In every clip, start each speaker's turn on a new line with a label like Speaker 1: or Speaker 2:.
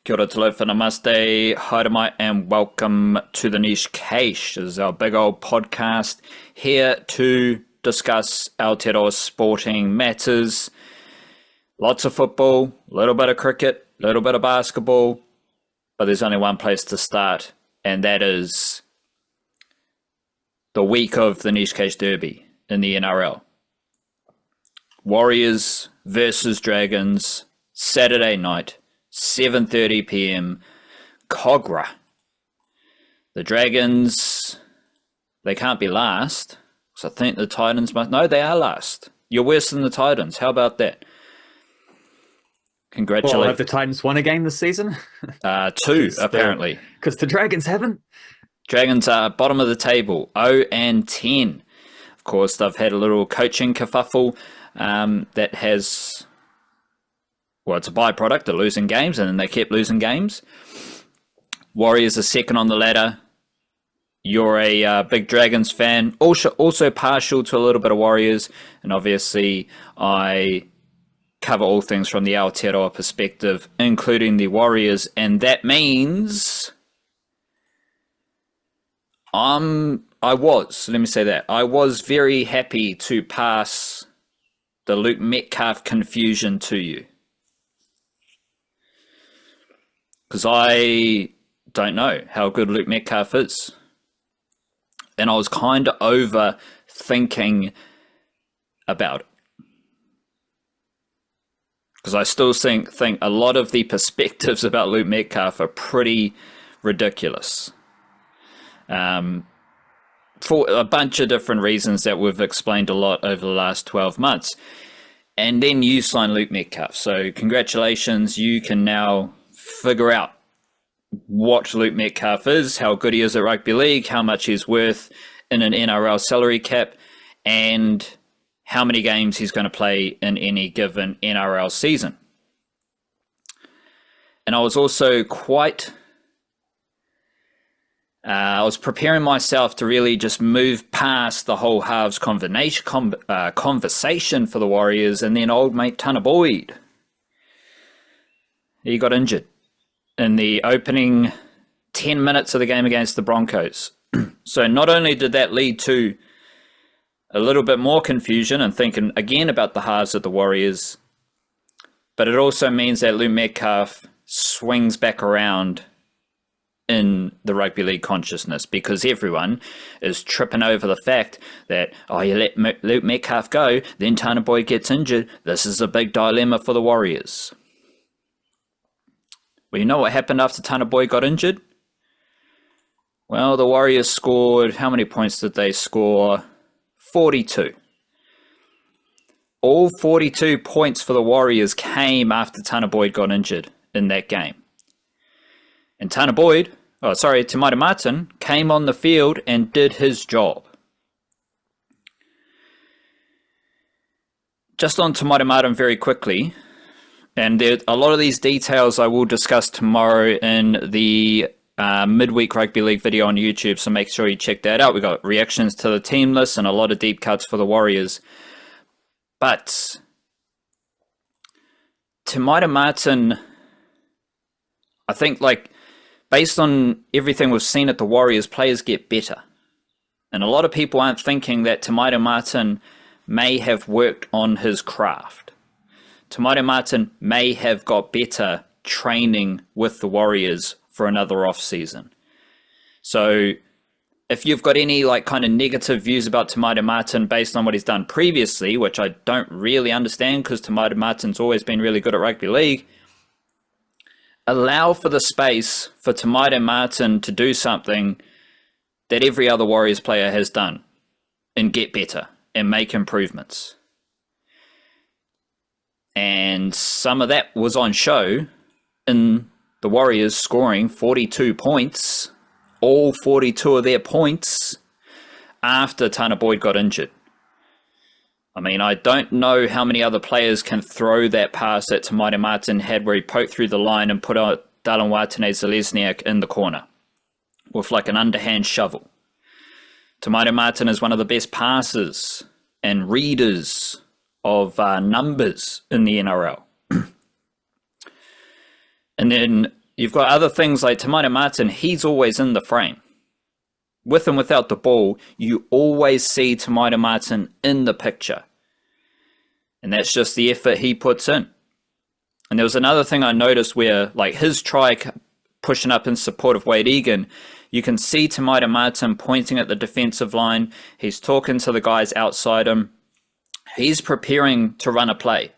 Speaker 1: Kia ora talofa namaste, haere and welcome to the Niche Cache. This is our big old podcast here to discuss Aotearoa sporting matters. Lots of football, a little bit of cricket, a little bit of basketball, but there's only one place to start, and that is the week of the Niche Cache Derby in the NRL. Warriors versus Dragons, Saturday night. 7:30 p.m. Kogarah. The Dragons, they can't be last. So I think the Titans must... No, they are last. You're worse than the Titans. How about that? Congratulations.
Speaker 2: Well, have the Titans won a game this season?
Speaker 1: Two, apparently.
Speaker 2: Because the Dragons haven't?
Speaker 1: Dragons are bottom of the table, 0-10. Of course, they've had a little coaching kerfuffle that has... Well, it's a byproduct of losing games, and then they kept losing games. Warriors are second on the ladder. You're a big Dragons fan, also partial to a little bit of Warriors, and obviously I cover all things from the Aotearoa perspective, including the Warriors, and that means I was very happy to pass the Luke Metcalf confusion to you. Because I don't know how good Luke Metcalf is. And I was kind of overthinking about it. Because I still think a lot of the perspectives about Luke Metcalf are pretty ridiculous. For a bunch of different reasons that we've explained a lot over the last 12 months. And then you signed Luke Metcalf. So congratulations, you can now figure out what Luke Metcalf is, how good he is at rugby league, how much he's worth in an NRL salary cap, and how many games he's going to play in any given NRL season. And I was also I was preparing myself to really just move past the whole halves conversation for the Warriors, and then old mate Tanner Boyd. He got injured in the opening 10 minutes of the game against the Broncos. So not only did that lead to a little bit more confusion and thinking again about the halves of the Warriors, but it also means that Luke Metcalf swings back around in the rugby league consciousness, because everyone is tripping over the fact that, you let Luke Metcalf go, then Tanner Boyd gets injured. This is a big dilemma for the Warriors. Well, you know what happened after Tanner Boyd got injured? Well, the Warriors scored... How many points did they score? 42. All 42 points for the Warriors came after Tanner Boyd got injured in that game. And Te Maire Martin came on the field and did his job. Just on Te Maire Martin very quickly... And there, a lot of these details I will discuss tomorrow in the midweek rugby league video on YouTube, so make sure you check that out. We got reactions to the team list and a lot of deep cuts for the Warriors. But Te Maire Martin, I think, based on everything we've seen at the Warriors, players get better. And a lot of people aren't thinking that Te Maire Martin may have worked on his craft. Te Maire Martin may have got better training with the Warriors for another off-season. So if you've got any kind of negative views about Te Maire Martin based on what he's done previously, which I don't really understand because Te Maire Martin's always been really good at rugby league, allow for the space for Te Maire Martin to do something that every other Warriors player has done and get better and make improvements. And some of that was on show in the Warriors scoring 42 points, all 42 of their points, after Tanner Boyd got injured. I mean, I don't know how many other players can throw that pass that Te Maire Martin had where he poked through the line and put out Dallin Watene-Zelezniak in the corner with an underhand shovel. Te Maire Martin is one of the best passers and readers of numbers in the NRL. And then you've got other things like Tamaita Martin. He's always in the frame. With and without the ball, you always see Tamaita Martin in the picture. And that's just the effort he puts in. And there was another thing I noticed where, like, his try pushing up in support of Wade Egan, you can see Tamaita Martin pointing at the defensive line. He's talking to the guys outside him. He's preparing to run a play.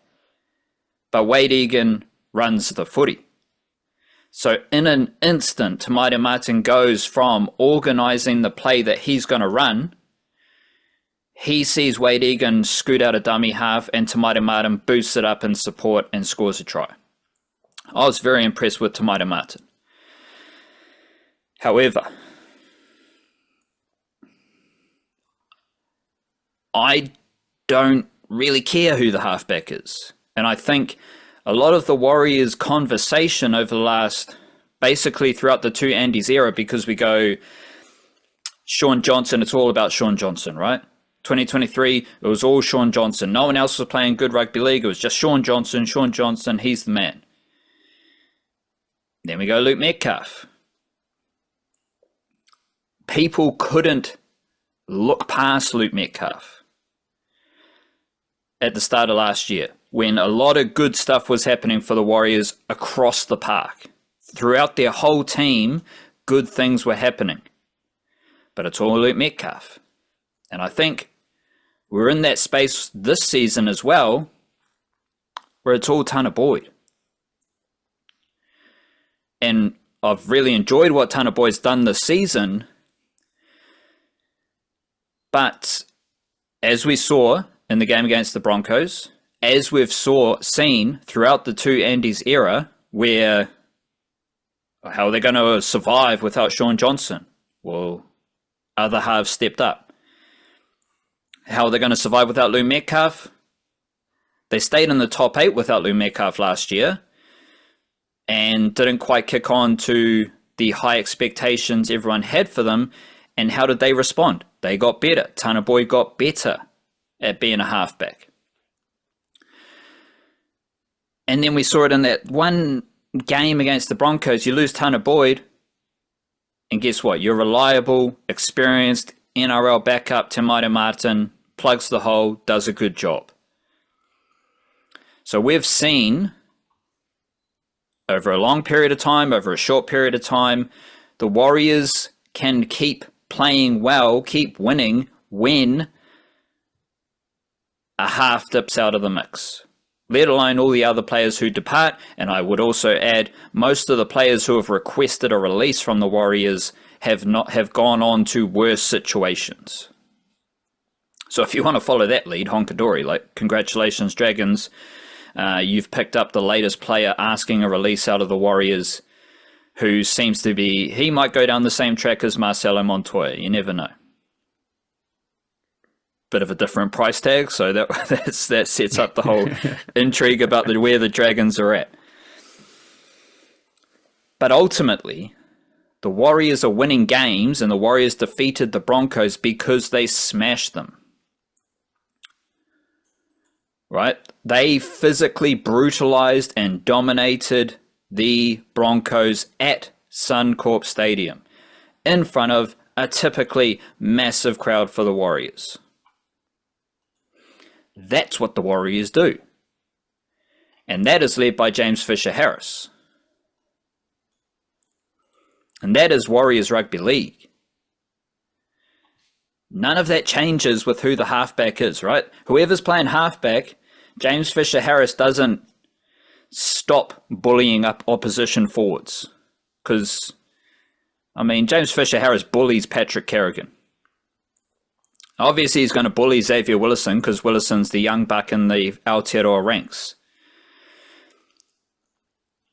Speaker 1: But Wade Egan runs the footy. So in an instant, Tamaita Martin goes from organising the play that he's going to run. He sees Wade Egan scoot out a dummy half, and Tamaita Martin boosts it up in support and scores a try. I was very impressed with Tamaita Martin. However, I don't really care who the halfback is. And I think a lot of the Warriors' conversation over the last, basically throughout the two Andy's era, because we go, Shaun Johnson, it's all about Shaun Johnson, right? 2023, it was all Shaun Johnson. No one else was playing good rugby league. It was just Shaun Johnson, he's the man. Then we go Luke Metcalf. People couldn't look past Luke Metcalf at the start of last year, when a lot of good stuff was happening for the Warriors across the park. Throughout their whole team, good things were happening. But it's all Luke Metcalf. And I think we're in that space this season as well, where it's all Tana Boyd. And I've really enjoyed what Tana Boyd's done this season. But as we saw in the game against the Broncos, as we've seen throughout the two Andy's era, where how are they going to survive without Shaun Johnson? Well, other halves stepped up. How are they going to survive without Luke Metcalf? They stayed in the top 8 without Luke Metcalf last year and didn't quite kick on to the high expectations everyone had for them. And how did they respond? They got better. Tana Boyd got better at being a halfback. And then we saw it in that one game against the Broncos. You lose Tana Boyd, and guess what? You're reliable, experienced NRL backup. Tamaita Martin plugs the hole, does a good job. So we've seen over a long period of time, over a short period of time, the Warriors can keep playing well, keep winning when a half dips out of the mix, let alone all the other players who depart. And I would also add, most of the players who have requested a release from the Warriors have gone on to worse situations. So if you want to follow that lead, Honkadori, like, congratulations, Dragons. You've picked up the latest player asking a release out of the Warriors, who seems to be, he might go down the same track as Marcelo Montoya. You never know. Bit of a different price tag, so that sets up the whole intrigue about where the Dragons are at. But ultimately, the Warriors are winning games, and the Warriors defeated the Broncos because they smashed them. Right? They physically brutalized and dominated the Broncos at Suncorp Stadium in front of a typically massive crowd for the Warriors. That's what the Warriors do. And that is led by James Fisher-Harris. And that is Warriors Rugby League. None of that changes with who the halfback is, right? Whoever's playing halfback, James Fisher-Harris doesn't stop bullying up opposition forwards. Because, I mean, James Fisher-Harris bullies Patrick Carrigan. Obviously, he's going to bully Xavier Willison because Willison's the young buck in the Aotearoa ranks.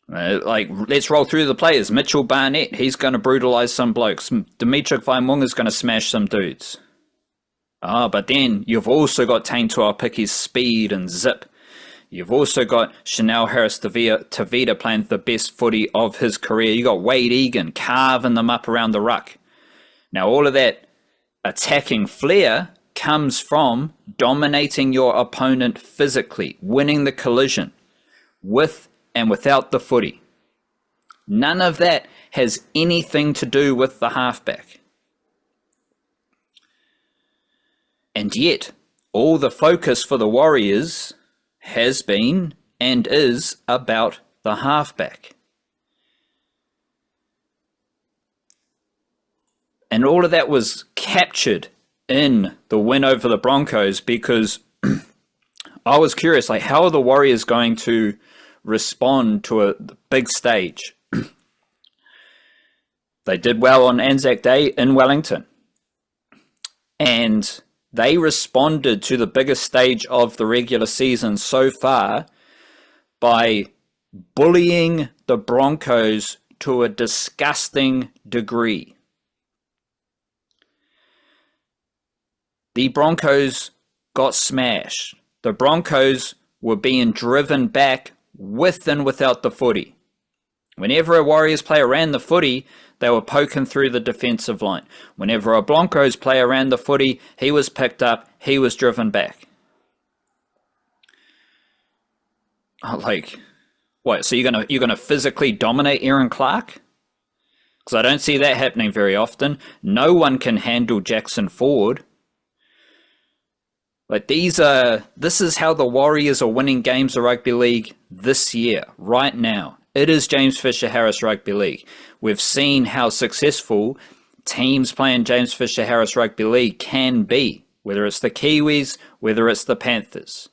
Speaker 1: Let's roll through the players. Mitchell Barnett, he's going to brutalize some blokes. Dimitri Winng is going to smash some dudes. But then you've also got Tane Tuapike's speed and zip. You've also got Chanel Harris-Tavita playing the best footy of his career. You got Wade Egan carving them up around the ruck. Now, all of that attacking flair comes from dominating your opponent physically, winning the collision with and without the footy. None of that has anything to do with the halfback. And yet, all the focus for the Warriors has been and is about the halfback. And all of that was captured in the win over the Broncos, because I was curious, like, how are the Warriors going to respond to a big stage? They did well on Anzac Day in Wellington, and they responded to the biggest stage of the regular season so far by bullying the Broncos to a disgusting degree. The Broncos got smashed. The Broncos were being driven back with and without the footy. Whenever a Warriors player ran the footy, they were poking through the defensive line. Whenever a Broncos player ran the footy, he was picked up, he was driven back. Like, what? So you're gonna physically dominate Aaron Clark? Because I don't see that happening very often. No one can handle Jackson Ford. Like, this is how the Warriors are winning games of rugby league this year, right now. It is James Fisher-Harris Rugby League. We've seen how successful teams playing James Fisher-Harris Rugby League can be, whether it's the Kiwis, whether it's the Panthers.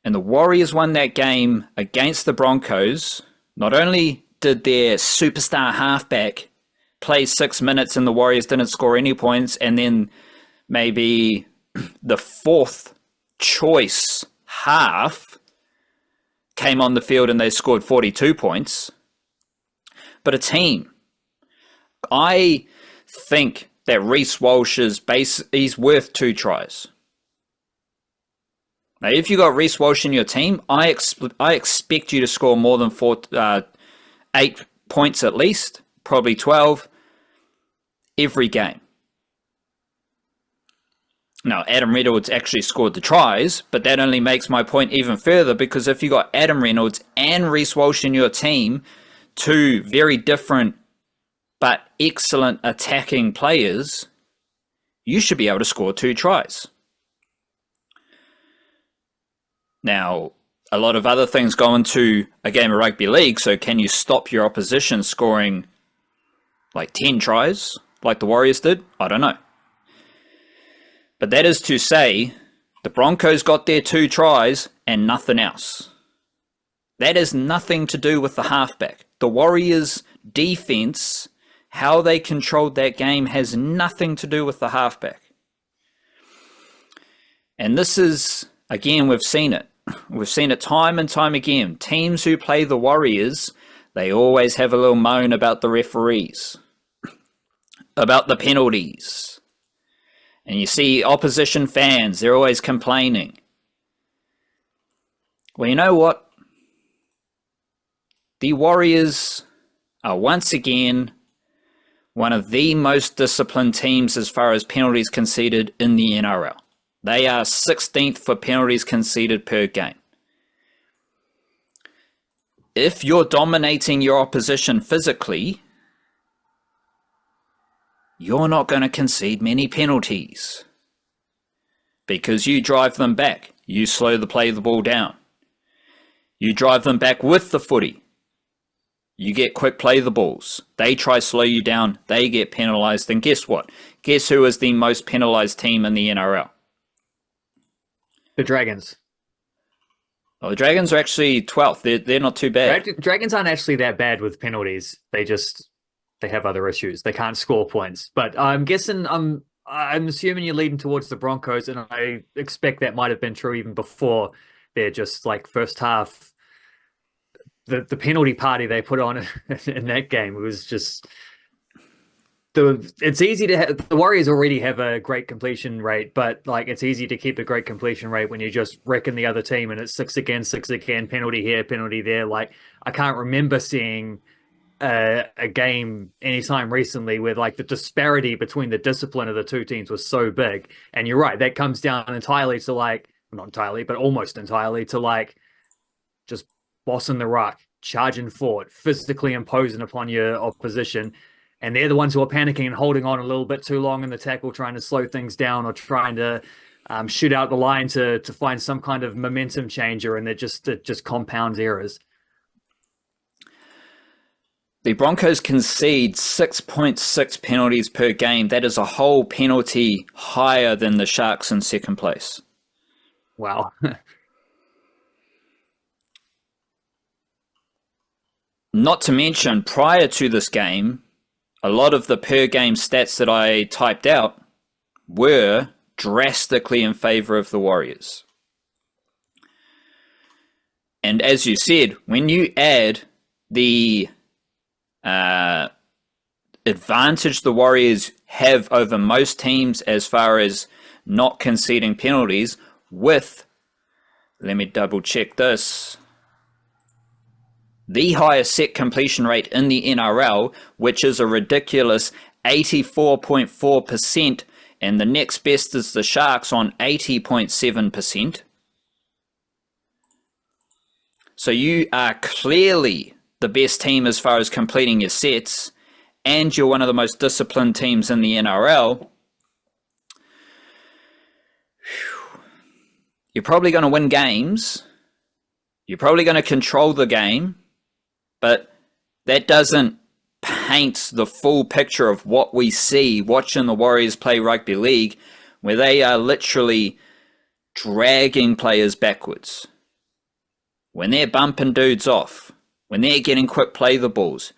Speaker 1: And the Warriors won that game against the Broncos. Not only did their superstar halfback play 6 minutes and the Warriors didn't score any points, and then maybe the fourth choice half came on the field and they scored 42 points. But a team. I think that Reece Walsh he's worth 2 tries. Now, if you got Reece Walsh in your team, I expect you to score more than 8 points at least, probably 12, every game. Now, Adam Reynolds actually scored the tries, but that only makes my point even further, because if you got Adam Reynolds and Reece Walsh in your team, 2 very different but excellent attacking players, you should be able to score 2 tries. Now, a lot of other things go into a game of rugby league, so can you stop your opposition scoring like 10 tries like the Warriors did? I don't know. But that is to say, the Broncos got their 2 tries and nothing else. That has nothing to do with the halfback. The Warriors' defense, how they controlled that game, has nothing to do with the halfback. And this is, again, we've seen it. We've seen it time and time again. Teams who play the Warriors, they always have a little moan about the referees, about the penalties. And you see opposition fans, they're always complaining. Well, you know what? The Warriors are once again one of the most disciplined teams as far as penalties conceded in the NRL. They are 16th for penalties conceded per game. If you're dominating your opposition physically, you're not going to concede many penalties, because you drive them back. You slow the play of the ball down. You drive them back with the footy. You get quick play of the balls. They try to slow you down. They get penalised. And guess what? Guess who is the most penalised team in the NRL?
Speaker 2: The Dragons.
Speaker 1: Well, the Dragons are actually 12th. They're not too bad.
Speaker 2: Dragons aren't actually that bad with penalties. They have other issues. They can't score points. But I'm guessing, I'm assuming you're leading towards the Broncos, and I expect that might have been true even before their just like first half. The penalty party they put on in that game was just it's easy to have. The Warriors already have a great completion rate, but like it's easy to keep a great completion rate when you just wrecking the other team and it's 6 again, penalty here, penalty there. Like I can't remember seeing a game anytime recently where like the disparity between the discipline of the 2 teams was so big. And you're right, that comes down entirely to like, not entirely, but almost entirely to like just bossing the ruck charging forward, physically imposing upon your opposition. And they're the ones who are panicking and holding on a little bit too long in the tackle, trying to slow things down or trying to shoot out the line to find some kind of momentum changer, and it just compounds errors.
Speaker 1: The Broncos concede 6.6 penalties per game. That is a whole penalty higher than the Sharks in second place.
Speaker 2: Wow.
Speaker 1: Not to mention, prior to this game, a lot of the per game stats that I typed out were drastically in favor of the Warriors. And as you said, when you add the advantage the Warriors have over most teams as far as not conceding penalties with, let me double check this, the highest set completion rate in the NRL, which is a ridiculous 84.4%, and the next best is the Sharks on 80.7%. So you are clearly the best team as far as completing your sets, and you're one of the most disciplined teams in the NRL. You're probably going to win games. You're probably going to control the game. But that doesn't paint the full picture of what we see watching the Warriors play rugby league, where they are literally dragging players backwards. When they're bumping dudes off, when they're getting quick play the balls.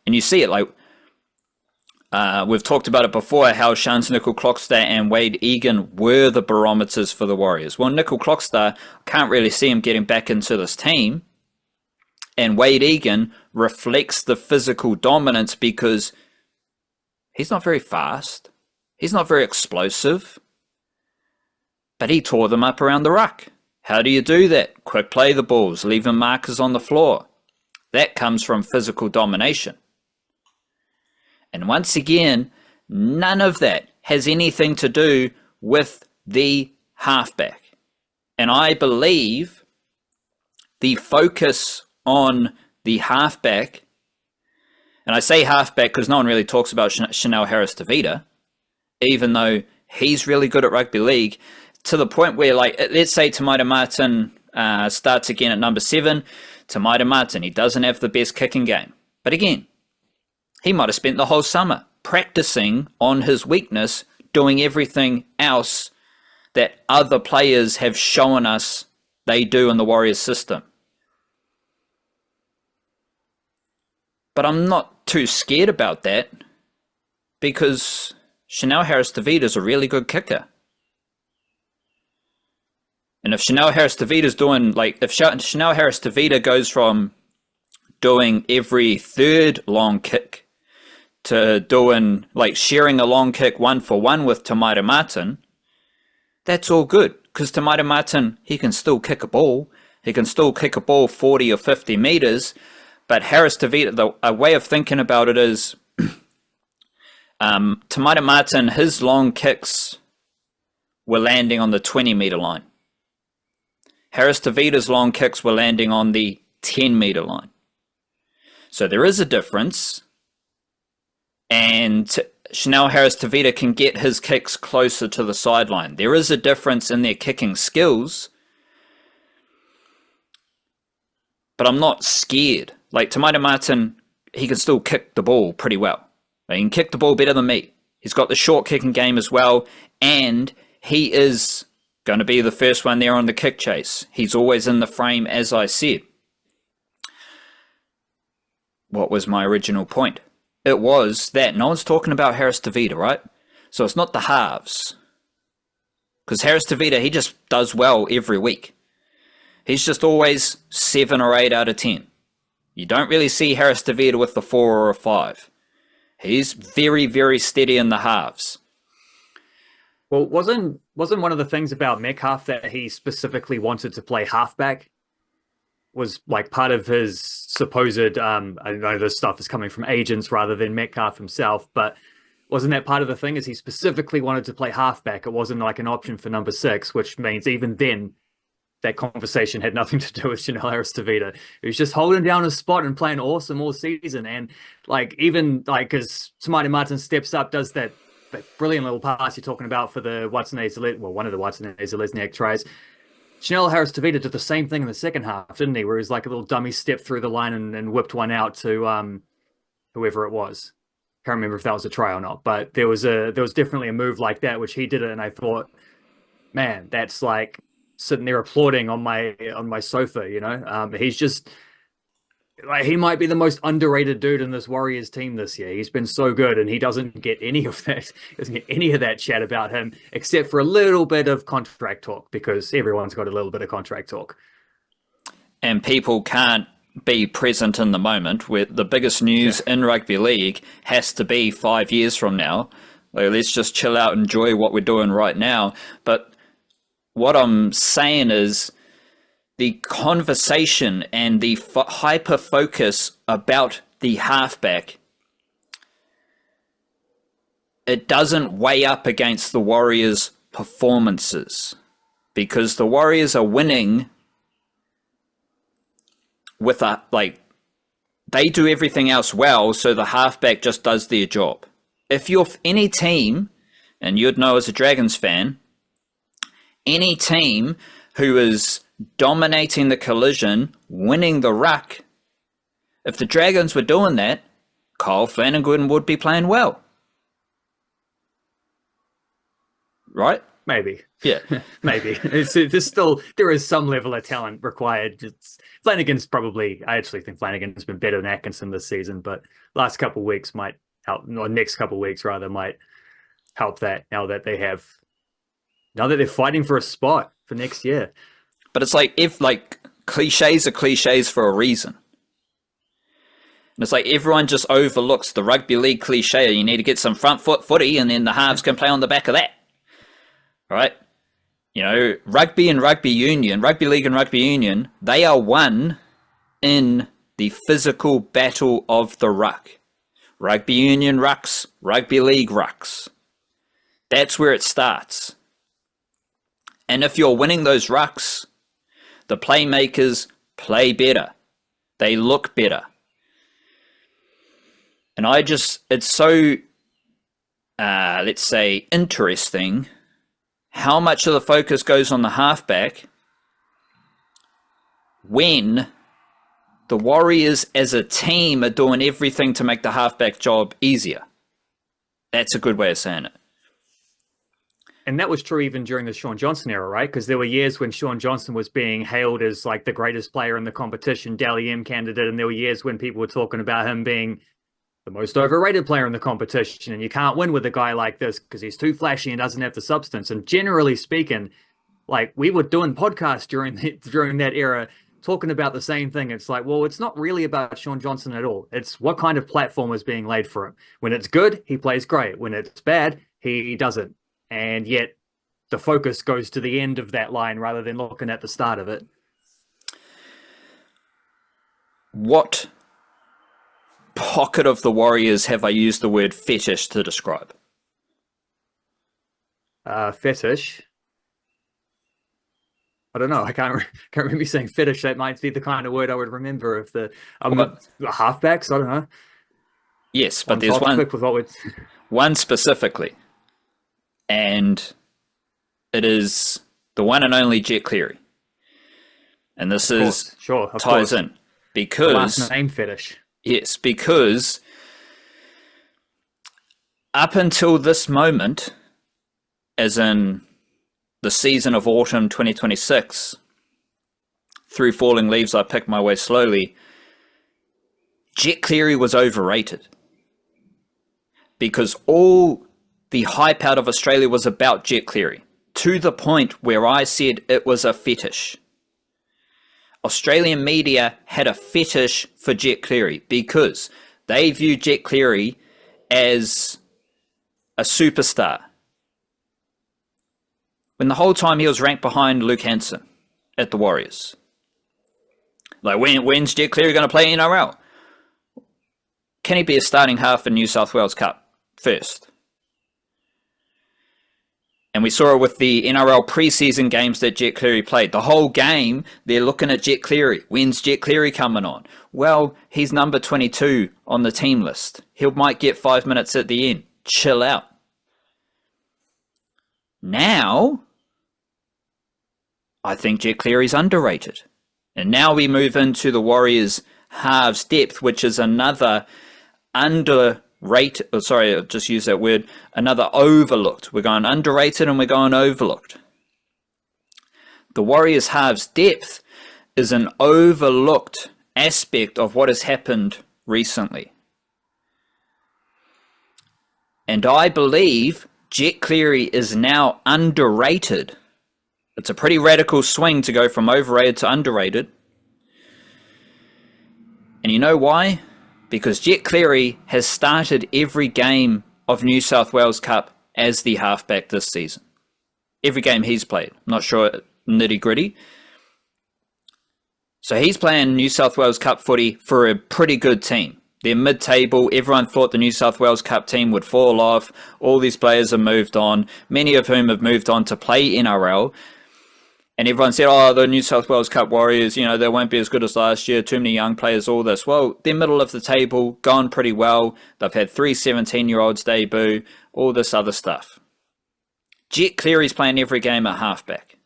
Speaker 1: And you see it, like, we've talked about it before, how Shans Nickel-Clockstar and Wade Egan were the barometers for the Warriors. Well, Nickel-Clockstar, can't really see him getting back into this team. And Wade Egan reflects the physical dominance because he's not very fast. He's not very explosive. But he tore them up around the ruck. How do you do that? Quick play the balls, leaving markers on the floor. That comes from physical domination. And once again, none of that has anything to do with the halfback. And I believe the focus on the halfback, and I say halfback because no one really talks about Chanel Harris-Tavita, even though he's really good at rugby league, to the point where, like, let's say Tamaita Martin starts again at number 7. Tamaita Martin, he doesn't have the best kicking game. But again, he might have spent the whole summer practicing on his weakness, doing everything else that other players have shown us they do in the Warriors system. But I'm not too scared about that because Chanel Harris-Tavita is a really good kicker. And if Chanel Harris-Tavita's doing, like, if Chanel Harris-Tavita goes from doing every third long kick to doing, like, sharing a long kick 1-for-1 with Tamaita Martin, that's all good. Because Tamaita Martin, he can still kick a ball. He can still kick a ball 40 or 50 meters. But Harris-Tavita, a way of thinking about it is, Tamaita Martin, his long kicks were landing on the 20-meter line. Harris-Tavita's long kicks were landing on the 10-meter line. So there is a difference. And Chanel Harris-Tavita can get his kicks closer to the sideline. There is a difference in their kicking skills. But I'm not scared. Like, Tamaita Martin, he can still kick the ball pretty well. He can kick the ball better than me. He's got the short kicking game as well. And he is going to be the first one there on the kick chase. He's always in the frame, as I said. What was my original point? It was that no one's talking about Harris-Tavita, right? So it's not the halves. Because Harris-Tavita, he just does well every week. He's just always 7 or 8 out of 10. You don't really see Harris-Tavita with the 4 or a 5. He's very, very steady in the halves.
Speaker 2: Well, wasn't one of the things about Metcalf that he specifically wanted to play halfback? Was like part of his supposed, I know this stuff is coming from agents rather than Metcalf himself, but wasn't that part of the thing, is he specifically wanted to play halfback? It wasn't like an option for number 6, which means even then that conversation had nothing to do with Chanel Harris-Tavita. He was just holding down his spot and playing awesome all season. And like, even like, because Te Martin steps up, does that brilliant little pass you're talking about for the one of the Watson-Zelezniak tries. Chanel Harris-Tavita did the same thing in the second half, didn't he? Where he was like a little dummy step through the line and whipped one out to whoever it was. Can't remember if that was a try or not, but there was definitely a move like that which he did it, and I thought, man, that's like sitting there applauding on my sofa, you know. He's just like, he might be the most underrated dude in this Warriors team this year. He's been so good, and he doesn't get any of that chat about him, except for a little bit of contract talk, because everyone's got a little bit of contract talk.
Speaker 1: And people can't be present in the moment, where the biggest news in rugby league has to be 5 years from now. Like, let's just chill out, enjoy what we're doing right now. But what I'm saying is, the conversation and the hyper focus about the halfback, it doesn't weigh up against the Warriors' performances, because the Warriors are winning with they do everything else well, so the halfback just does their job. If you're any team, and you'd know as a Dragons fan, any team who is dominating the collision, winning the ruck, if the Dragons were doing that, Kyle Flanagan would be playing well. Right?
Speaker 2: Maybe.
Speaker 1: Yeah.
Speaker 2: Maybe. There is some level of talent required. Flanagan's probably, I actually think Flanagan's been better than Atkinson this season, but next couple of weeks might help that, now that they're fighting for a spot for next year.
Speaker 1: But it's like, if cliches are cliches for a reason. And it's like everyone just overlooks the rugby league cliche. You need to get some front foot footy, and then the halves can play on the back of that. Right? You know, rugby and rugby union, rugby league and rugby union, they are won in the physical battle of the ruck. Rugby union rucks, rugby league rucks. That's where it starts. And if you're winning those rucks, the playmakers play better. They look better. And it's so, let's say, interesting how much of the focus goes on the halfback when the Warriors as a team are doing everything to make the halfback job easier. That's a good way of saying it.
Speaker 2: And that was true even during the Sean Johnson era, right? Because there were years when Sean Johnson was being hailed as like the greatest player in the competition, Dally M candidate, and there were years when people were talking about him being the most overrated player in the competition, and you can't win with a guy like this because he's too flashy and doesn't have the substance. And generally speaking, like, we were doing podcasts during that era talking about the same thing. It's like, well, it's not really about Sean Johnson at all. It's what kind of platform is being laid for him. When it's good, he plays great. When it's bad, he doesn't. And yet the focus goes to the end of that line rather than looking at the start of it.
Speaker 1: What pocket of the Warriors have I used the word fetish to describe?
Speaker 2: Fetish. I don't know. I can't remember saying fetish. That might be the kind of word I would remember if the halfbacks. I don't know.
Speaker 1: Yes, but there's one specifically, and it is the one and only Jet Cleary. And this ties in because
Speaker 2: the last name fetish.
Speaker 1: Yes, because up until this moment, as in the season of autumn 2026, through falling leaves I pick my way slowly, Jet Cleary was overrated. Because all the hype out of Australia was about Jet Cleary, to the point where I said it was a fetish. Australian media had a fetish for Jet Cleary because they view Jet Cleary as a superstar, when the whole time he was ranked behind Luke Hansen at the Warriors. Like, when's Jet Cleary going to play NRL? Can he be a starting half in New South Wales Cup first? And we saw it with the NRL preseason games that Jet Cleary played. The whole game, they're looking at Jet Cleary. When's Jet Cleary coming on? Well, he's number 22 on the team list. He might get 5 minutes at the end. Chill out. Now, I think Jet Cleary's underrated. And now we move into the Warriors' halves depth, which is another another overlooked. We're going underrated and we're going overlooked. The Warriors' halves depth is an overlooked aspect of what has happened recently. And I believe Jet Cleary is now underrated. It's a pretty radical swing to go from overrated to underrated. And you know why? Because Jet Cleary has started every game of New South Wales Cup as the halfback this season. Every game he's played. I'm not sure nitty gritty. So he's playing New South Wales Cup footy for a pretty good team. They're mid-table. Everyone thought the New South Wales Cup team would fall off. All these players have moved on, many of whom have moved on to play NRL. And everyone said, oh, the New South Wales Cup Warriors, they won't be as good as last year. Too many young players, all this. Well, they're middle of the table, gone pretty well. They've had 3 17-year-olds debut, all this other stuff. Jet Cleary's playing every game at halfback.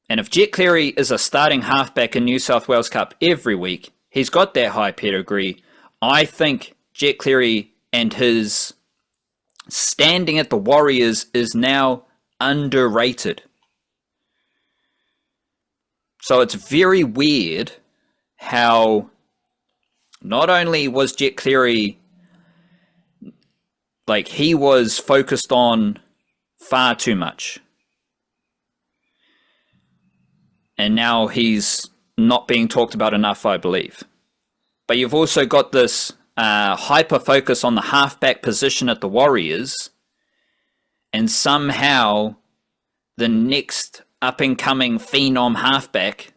Speaker 1: And if Jet Cleary is a starting halfback in New South Wales Cup every week, he's got that high pedigree. I think Jet Cleary and his standing at the Warriors is now underrated. So it's very weird how not only was Jet Cleary, he was focused on far too much. And now he's not being talked about enough, I believe. But you've also got this hyper focus on the halfback position at the Warriors, and somehow the next up-and-coming phenom halfback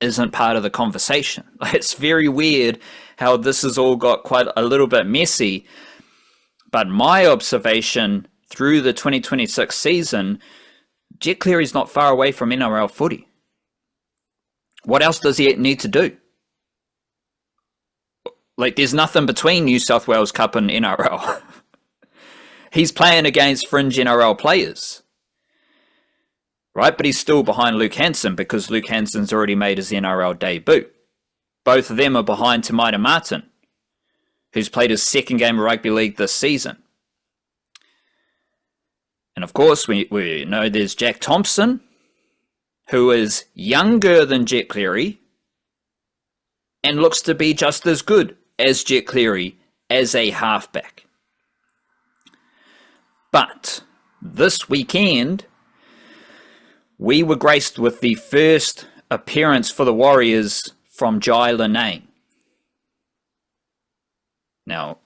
Speaker 1: isn't part of the conversation. It's very weird how this has all got quite a little bit messy. But my observation through the 2026 season, Jet Cleary's not far away from NRL footy. What else does he need to do? There's nothing between New South Wales Cup and NRL. He's playing against fringe NRL players. Right? But he's still behind Luke Hanson because Luke Hanson's already made his NRL debut. Both of them are behind Tamaita Martin, who's played his second game of rugby league this season. And of course, we know there's Jack Thompson, who is younger than Jet Cleary and looks to be just as good as Jet Cleary as a halfback. But this weekend, we were graced with the first appearance for the Warriors from Jai Lanane. Now,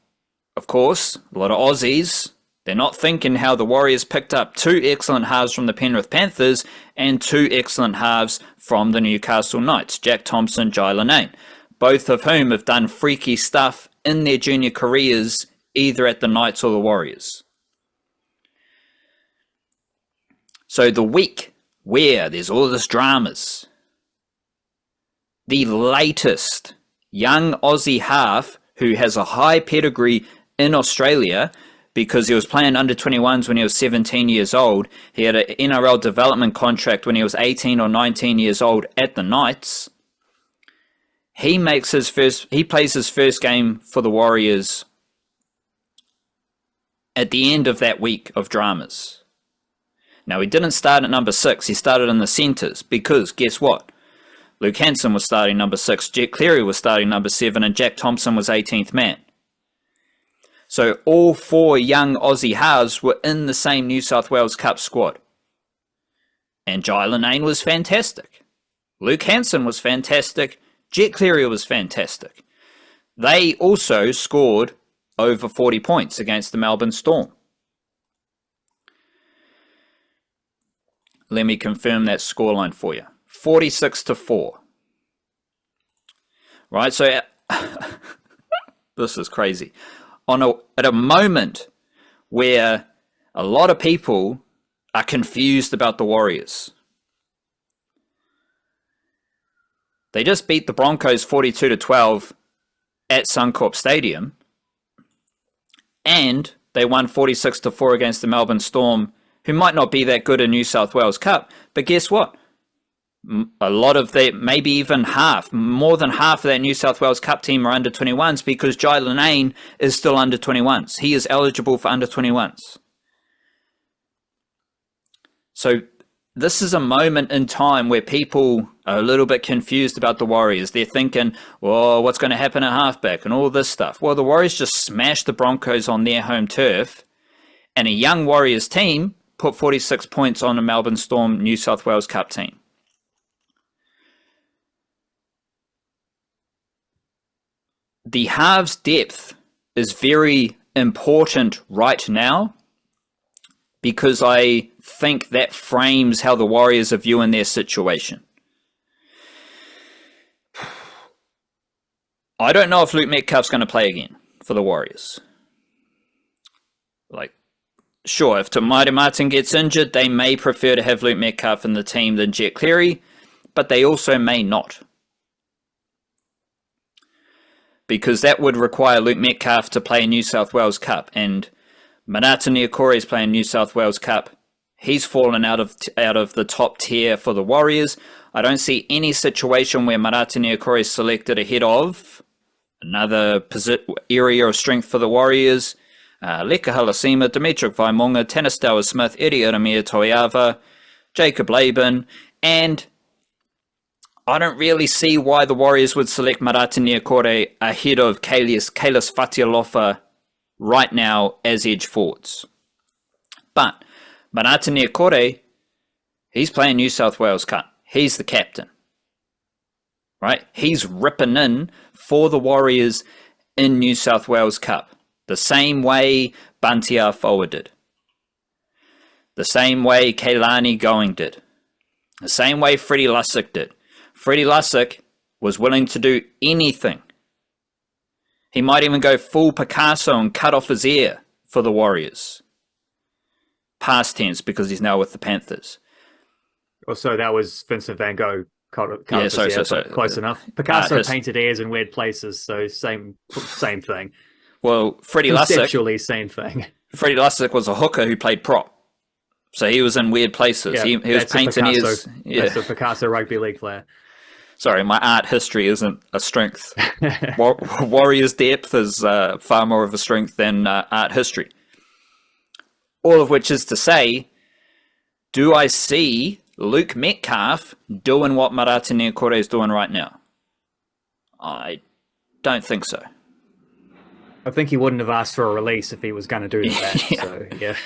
Speaker 1: of course, a lot of Aussies, they're not thinking how the Warriors picked up 2 excellent halves from the Penrith Panthers and 2 excellent halves from the Newcastle Knights, Jack Thompson, Jai Lanane, both of whom have done freaky stuff in their junior careers, either at the Knights or the Warriors. So the week where there's all this dramas, the latest young Aussie half who has a high pedigree in Australia because he was playing under 21s when he was 17 years old. He had an NRL development contract when he was 18 or 19 years old at the Knights. He plays his first game for the Warriors at the end of that week of dramas. Now, he didn't start at number 6. He started in the centres because, guess what? Luke Hanson was starting number 6, Jet Cleary was starting number 7, and Jack Thompson was 18th man. So all 4 young Aussie halves were in the same New South Wales Cup squad. And Jai Lanane was fantastic. Luke Hanson was fantastic. Jet Cleary was fantastic. They also scored over 40 points against the Melbourne Storm. Let me confirm that scoreline for you. 46-4. Right, so this is crazy. At a moment where A lot of people are confused about the Warriors. They just beat the Broncos 42-12 at Suncorp Stadium, and they won 46-4 against the Melbourne Storm, who might not be that good in New South Wales Cup, but guess what? A lot of that, maybe even half, more than half of that New South Wales Cup team are under 21s because Jai Linane is still under 21s. He is eligible for under 21s. So this is a moment in time where people are a little bit confused about the Warriors. They're thinking, well, what's going to happen at halfback and all this stuff? Well, the Warriors just smashed the Broncos on their home turf, and a young Warriors team put 46 points on a Melbourne Storm New South Wales Cup team. The halves depth is very important right now because I think that frames how the Warriors are viewing their situation. I don't know if Luke Metcalf's going to play again for the Warriors. Like, sure, if Te Maire Martin gets injured, they may prefer to have Luke Metcalf in the team than Jet Cleary, but they also may not. Because that would require Luke Metcalf to play a New South Wales Cup, and Manata Niukore is playing New South Wales Cup. He's fallen out of the top tier for the Warriors. I don't see any situation where Manata Niukore is selected ahead of another area of strength for the Warriors. Leka Halasima, Dimitri Vaimonga, Tanistawa Smith, Eddie Iramia Toiava, Jacob Laban, and I don't really see why the Warriors would select Manata Niukore ahead of Kalis Fatialofa right now as edge forwards. But Manata Niukore, he's playing New South Wales Cup. He's the captain, right? He's ripping in for the Warriors in New South Wales Cup. The same way Bunty Afoa did. The same way Keilani Going did. The same way Freddie Lussick did. Freddie Lussick was willing to do anything. He might even go full Picasso and cut off his ear for the Warriors. Past tense, because he's now with the Panthers.
Speaker 2: Also, that was Vincent van Gogh. Close enough. Picasso painted ears in weird places, so same thing.
Speaker 1: Well, Freddie Lussick...
Speaker 2: Conceptually, same thing.
Speaker 1: Freddie Lussick was a hooker who played prop. So he was in weird places.
Speaker 2: Yeah,
Speaker 1: he was painting ears...
Speaker 2: Yeah. That's a Picasso rugby league player.
Speaker 1: Sorry, my art history isn't a strength. Warriors depth is far more of a strength than art history. All of which is to say, do I see Luke Metcalf doing what Manata Niukore is doing right now? I don't think so.
Speaker 2: I think he wouldn't have asked for a release if he was going to do that.
Speaker 1: Yeah.
Speaker 2: So, yeah.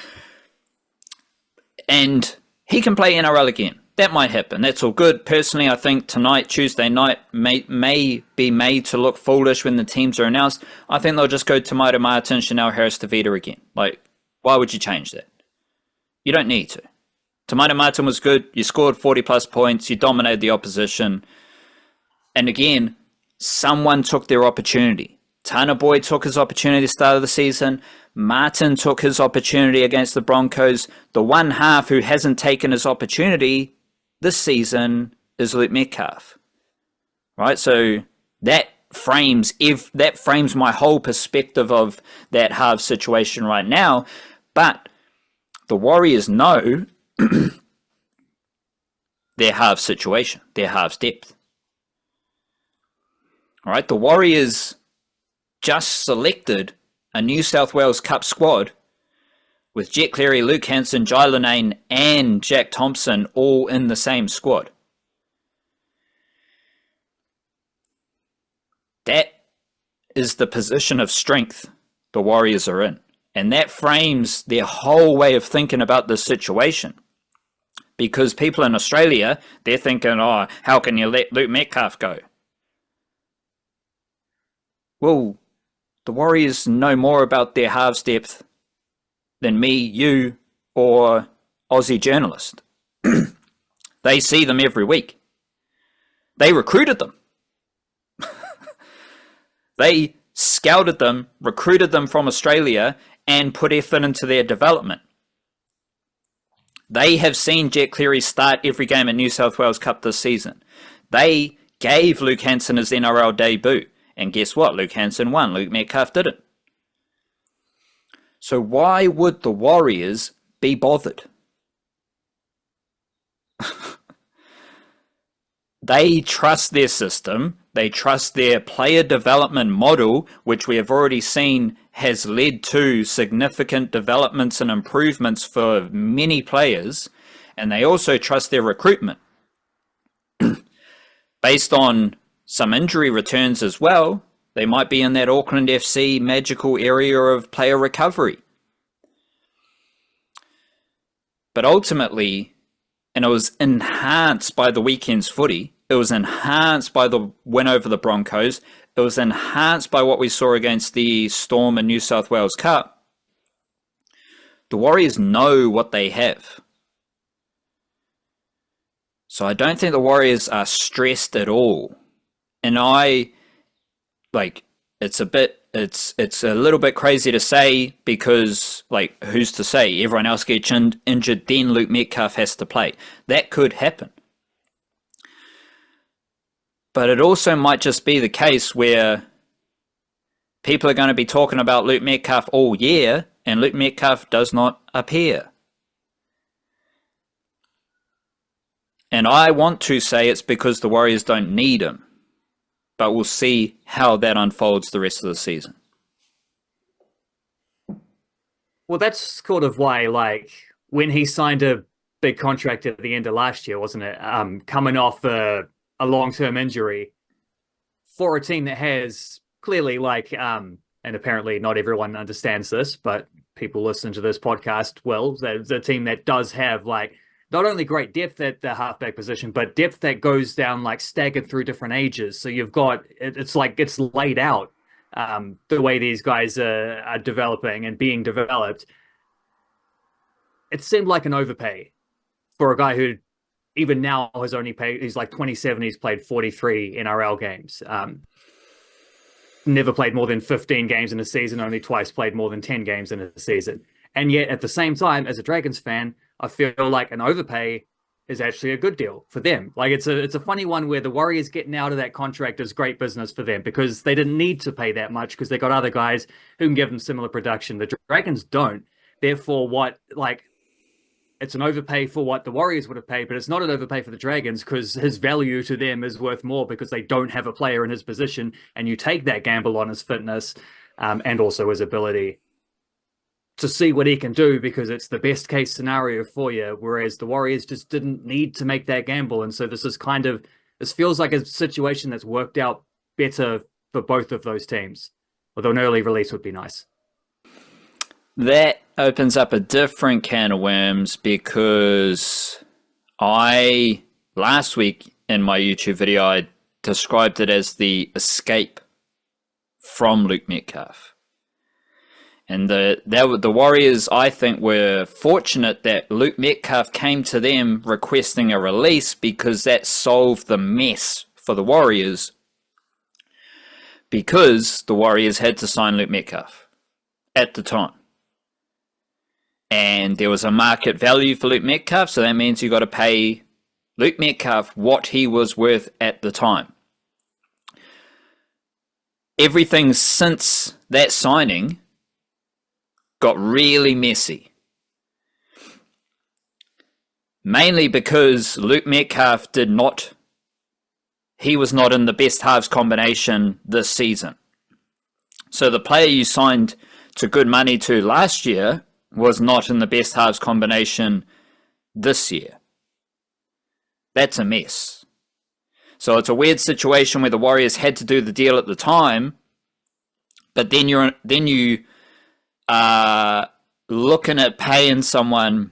Speaker 1: And he can play NRL again. That might happen. That's all good. Personally, I think tonight, Tuesday night, may be made to look foolish when the teams are announced. I think they'll just go Te Maire Martin, Chanel Harris-Tavita again. Like, why would you change that? You don't need to. Te Maire Martin was good. You scored 40-plus points. You dominated the opposition. And again, someone took their opportunity. Tana Boy took his opportunity at the start of the season. Martin took his opportunity against the Broncos. The one half who hasn't taken his opportunity this season is Luke Metcalf. Right? So that frames my whole perspective of that half situation right now. But the Warriors know their half situation, their halves depth. All right, the Warriors just selected a New South Wales Cup squad with Jet Cleary, Luke Hanson, Jai Linane, and Jack Thompson all in the same squad. That is the position of strength the Warriors are in. And that frames their whole way of thinking about this situation. Because people in Australia, they're thinking, oh, how can you let Luke Metcalf go? Well, the Warriors know more about their halves depth than me, you, or Aussie journalist. They see them every week. They recruited them. They scouted them, recruited them from Australia, and put effort into their development. They have seen Jet Cleary start every game at New South Wales Cup this season. They gave Luke Hanson his NRL debut. And guess what? Luke Hanson won. Luke Metcalf didn't. So why would the Warriors be bothered? They trust their system. They trust their player development model, which we have already seen has led to significant developments and improvements for many players. And they also trust their recruitment. Based on some injury returns as well, they might be in that Auckland FC magical area of player recovery. But ultimately, and it was enhanced by the weekend's footy, it was enhanced by the win over the Broncos, it was enhanced by what we saw against the Storm in New South Wales Cup. The Warriors know what they have. So I don't think the Warriors are stressed at all. And it's a little bit crazy to say because, who's to say? Everyone else gets injured, then Luke Metcalf has to play. That could happen. But it also might just be the case where people are going to be talking about Luke Metcalf all year, and Luke Metcalf does not appear. And I want to say it's because the Warriors don't need him. But we'll see how that unfolds the rest of the season.
Speaker 2: Well, that's sort of why, when he signed a big contract at the end of last year, wasn't it? Coming off a long-term injury for a team that has clearly, and apparently not everyone understands this, but people listening to this podcast will. It's a team that does have, not only great depth at the halfback position, but depth that goes down staggered through different ages. So you've got, it's laid out the way these guys are developing and being developed. It seemed like an overpay for a guy who even now has only paid, he's 27, he's played 43 NRL games. Never played more than 15 games in a season, only twice played more than 10 games in a season. And yet at the same time, as a Dragons fan, I feel like an overpay is actually a good deal for them. It's a funny one where the Warriors getting out of that contract is great business for them because they didn't need to pay that much because they got other guys who can give them similar production. The Dragons don't. Therefore, it's an overpay for what the Warriors would have paid, but it's not an overpay for the Dragons because his value to them is worth more because they don't have a player in his position, and you take that gamble on his fitness and also his ability to see what he can do because it's the best case scenario for you, whereas the Warriors just didn't need to make that gamble. And so this feels like a situation that's worked out better for both of those teams, although an early release would be nice.
Speaker 1: That opens up a different can of worms because last week in my YouTube video, I described it as the escape from Luke Metcalf. And the Warriors, I think, were fortunate that Luke Metcalf came to them requesting a release because that solved the mess for the Warriors because the Warriors had to sign Luke Metcalf at the time. And there was a market value for Luke Metcalf, so that means you got to pay Luke Metcalf what he was worth at the time. Everything since that signing got really messy. Mainly because Luke Metcalf he was not in the best halves combination this season. So the player you signed to good money to last year was not in the best halves combination this year. That's a mess. So it's a weird situation where the Warriors had to do the deal at the time, but then you looking at paying someone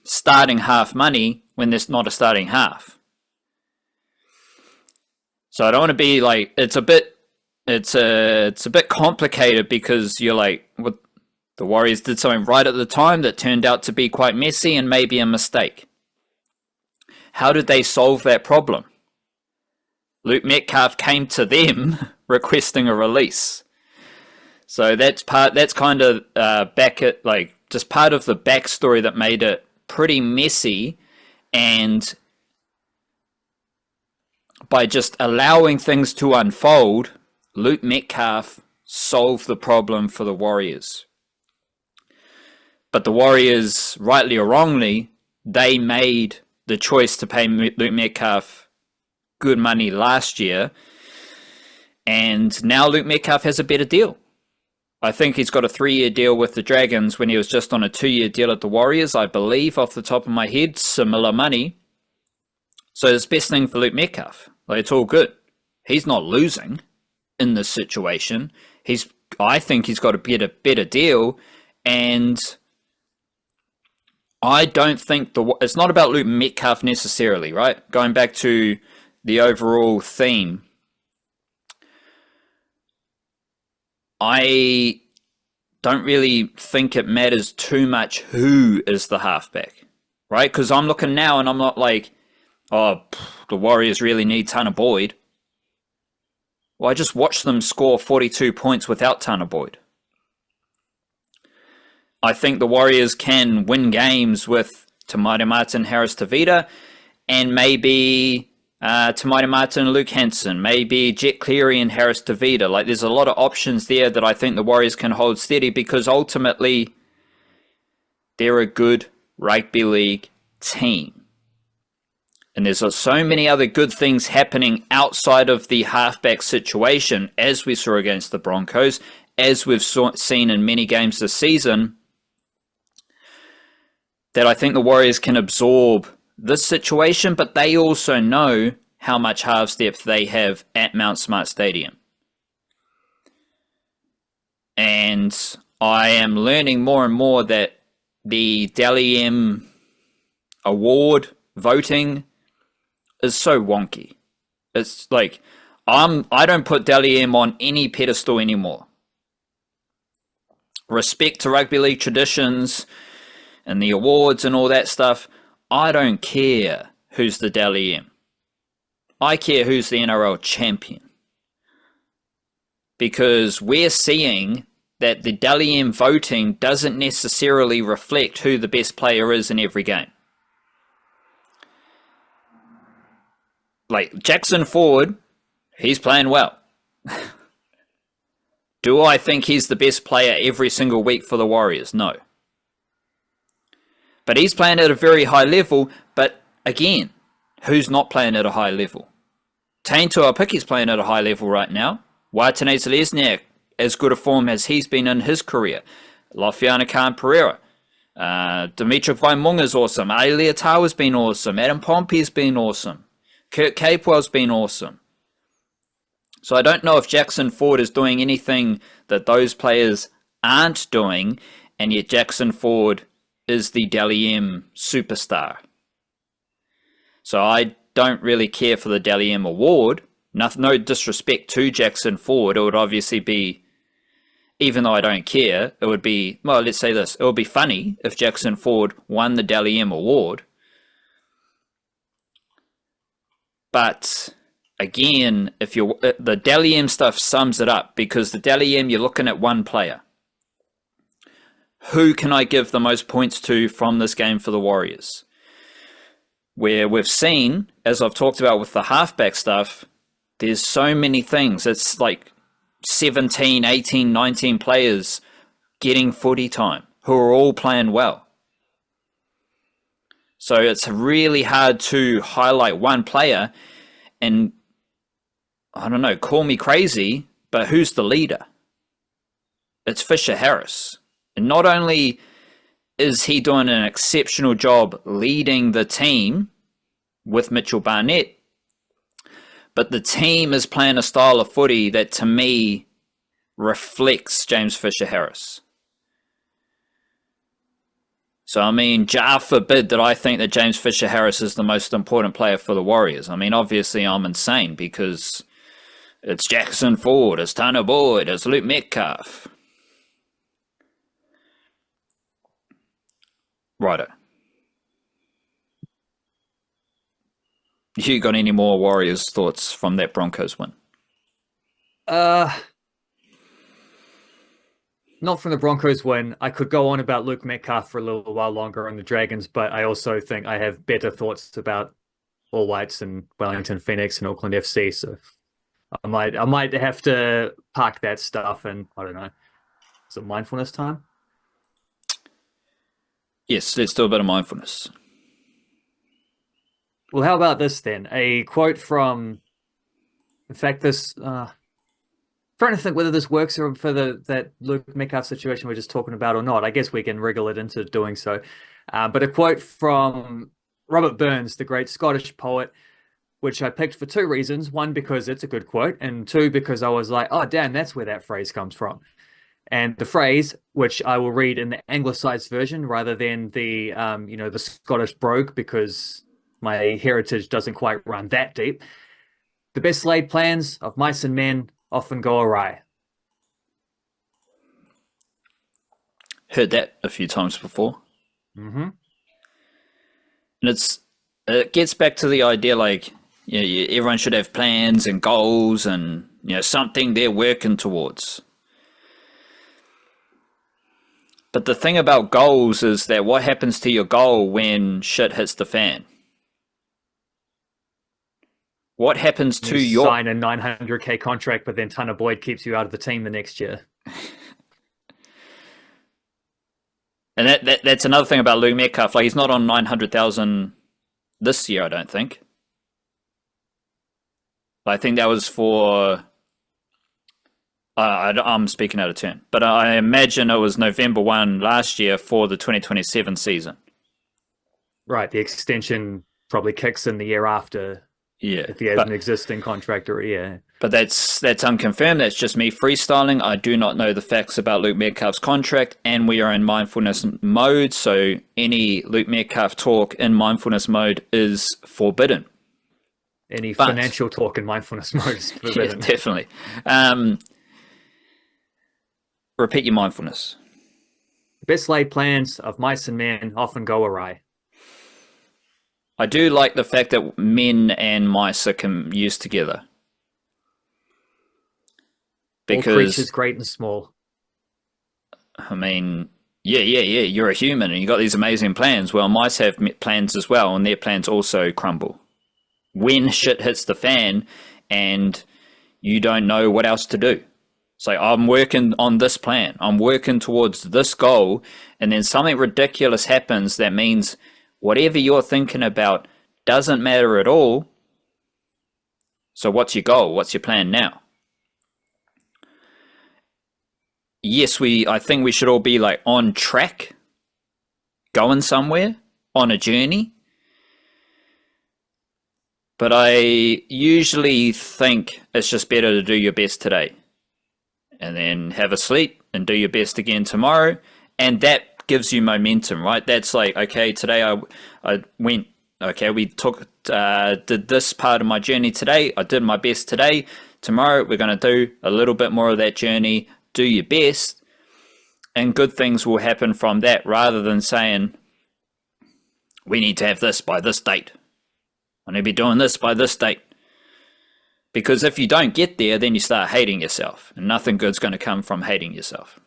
Speaker 1: starting half money when there's not a starting half. So I don't want to be it's a bit complicated because you're what the Warriors did something right at the time that turned out to be quite messy and maybe a mistake. How did they solve that problem? Luke Metcalf came to them requesting a release. So that's kind of just part of the backstory that made it pretty messy, and by just allowing things to unfold, Luke Metcalf solved the problem for the Warriors. But the Warriors, rightly or wrongly, they made the choice to pay Luke Metcalf good money last year, and now Luke Metcalf has a better deal. I think he's got a 3-year deal with the Dragons when he was just on a 2-year deal at the Warriors, I believe, off the top of my head, similar money. So it's the best thing for Luke Metcalf. Like, it's all good. He's not losing in this situation. I think he's got a better deal, and I don't think it's not about Luke Metcalf necessarily, right? Going back to the overall theme, I don't really think it matters too much who is the halfback, right? Because I'm looking now and I'm not like, oh, the Warriors really need Tanner Boyd. Well, I just watched them score 42 points without Tanner Boyd. I think the Warriors can win games with Tamaira Martin, Harris Tavita, and maybe Tamaira Martin, Luke Hansen, maybe Jet Cleary and Harris Tavita. Like, there's a lot of options there that I think the Warriors can hold steady, because ultimately they're a good rugby league team. And there's so many other good things happening outside of the halfback situation, as we saw against the Broncos, as we've seen in many games this season, that I think the Warriors can absorb this situation, but they also know how much halves depth they have at Mount Smart Stadium. And I am learning more and more that the Dally M award voting is so wonky. It's like, I don't put Dally M on any pedestal anymore. Respect to rugby league traditions and the awards and all that stuff, I don't care who's the Dally M. I care who's the NRL champion. Because we're seeing that the Dally M voting doesn't necessarily reflect who the best player is in every game. Like, Jackson Ford, he's playing well. Do I think he's the best player every single week for the Warriors? No. But he's playing at a very high level. But again, who's not playing at a high level? Taine Tuapiki's playing at a high level right now. Waitane Lesniak, as good a form as he's been in his career. Lofiana Khan Pereira. Dimitri Vaimunga's awesome. Aotearoa Tawa's been awesome. Adam Pompey's been awesome. Kurt Capewell's been awesome. So I don't know if Jackson Ford is doing anything that those players aren't doing, and yet Jackson Ford is the Dally M superstar. So I don't really care for the Dally M award. No disrespect to Jackson Ford. It would obviously be, even though I don't care, it would be, well, let's say this, it would be funny if Jackson Ford won the Dally M award. But again, if you're, the Dally M stuff sums it up, because the Dally M, you're looking at one player. Who can I give the most points to from this game for the Warriors? Where we've seen, as I've talked about with the halfback stuff, there's so many things. It's like 17, 18, 19 players getting footy time who are all playing well. So it's really hard to highlight one player and, I don't know, call me crazy, but who's the leader? It's Fisher Harris. And not only is he doing an exceptional job leading the team with Mitchell Barnett, but the team is playing a style of footy that, to me, reflects James Fisher Harris. So, I mean, jar forbid that I think that James Fisher Harris is the most important player for the Warriors. I mean, obviously I'm insane, because it's Jackson Ford, it's Tanner Boyd, it's Luke Metcalf. Righto. You got any more Warriors thoughts from that Broncos win?
Speaker 2: not from the Broncos win. I could go on about Luke Metcalf for a little while longer on the Dragons, but I also think I have better thoughts about All Whites and Wellington Phoenix and Auckland FC. So I might have to park that stuff, and I don't know. Is it mindfulness time?
Speaker 1: Yes, let's do a bit of mindfulness.
Speaker 2: Well, how about this then? A quote from, in fact, this. Trying to think whether this works for that Luke Metcalf situation we're just talking about or not. I guess we can wriggle it into doing so. But a quote from Robert Burns, the great Scottish poet, which I picked for two reasons. One, because it's a good quote, and two, because I was like, oh, damn, that's where that phrase comes from. And the phrase, which I will read in the anglicized version rather than the, the Scottish brogue, because my heritage doesn't quite run that deep. The best laid plans of mice and men often go awry.
Speaker 1: Heard that a few times before.
Speaker 2: Mm-hmm.
Speaker 1: And it gets back to the idea, like, everyone should have plans and goals and, something they're working towards. But the thing about goals is that what happens to your goal when shit hits the fan? What happens to your...
Speaker 2: Sign a $900K contract, but then Tanner Boyd keeps you out of the team the next year.
Speaker 1: And that's another thing about Luke Metcalf. Like, he's not on 900,000 this year, I don't think. I think that was for... I'm speaking out of turn. But I imagine it was November 1 last year for the 2027 season.
Speaker 2: Right, the extension probably kicks in the year after.
Speaker 1: Yeah,
Speaker 2: if he has an existing contract or yeah.
Speaker 1: But that's unconfirmed. That's just me freestyling. I do not know the facts about Luke Metcalf's contract, and we are in mindfulness mode, so any Luke Metcalf talk in mindfulness mode is forbidden.
Speaker 2: Any financial talk in mindfulness mode is forbidden.
Speaker 1: Yeah, definitely. Repeat your mindfulness.
Speaker 2: The best laid plans of mice and men often go awry.
Speaker 1: I do like the fact that men and mice are used together. Because
Speaker 2: all creatures great and small.
Speaker 1: I mean, yeah. You're a human and you got these amazing plans. Well, mice have plans as well, and their plans also crumble. When shit hits the fan and you don't know what else to do. It's like, I'm working on this plan. I'm working towards this goal. And then something ridiculous happens that means whatever you're thinking about doesn't matter at all. So what's your goal? What's your plan now? Yes, I think we should all be like on track, going somewhere, on a journey. But I usually think it's just better to do your best today. And then have a sleep and do your best again tomorrow. And that gives you momentum, right? That's like, okay, today I went, okay, we did this part of my journey today. I did my best today. Tomorrow we're going to do a little bit more of that journey. Do your best, and good things will happen from that, rather than saying, we need to have this by this date. I need to be doing this by this date. Because if you don't get there, then you start hating yourself, and nothing good's going to come from hating yourself.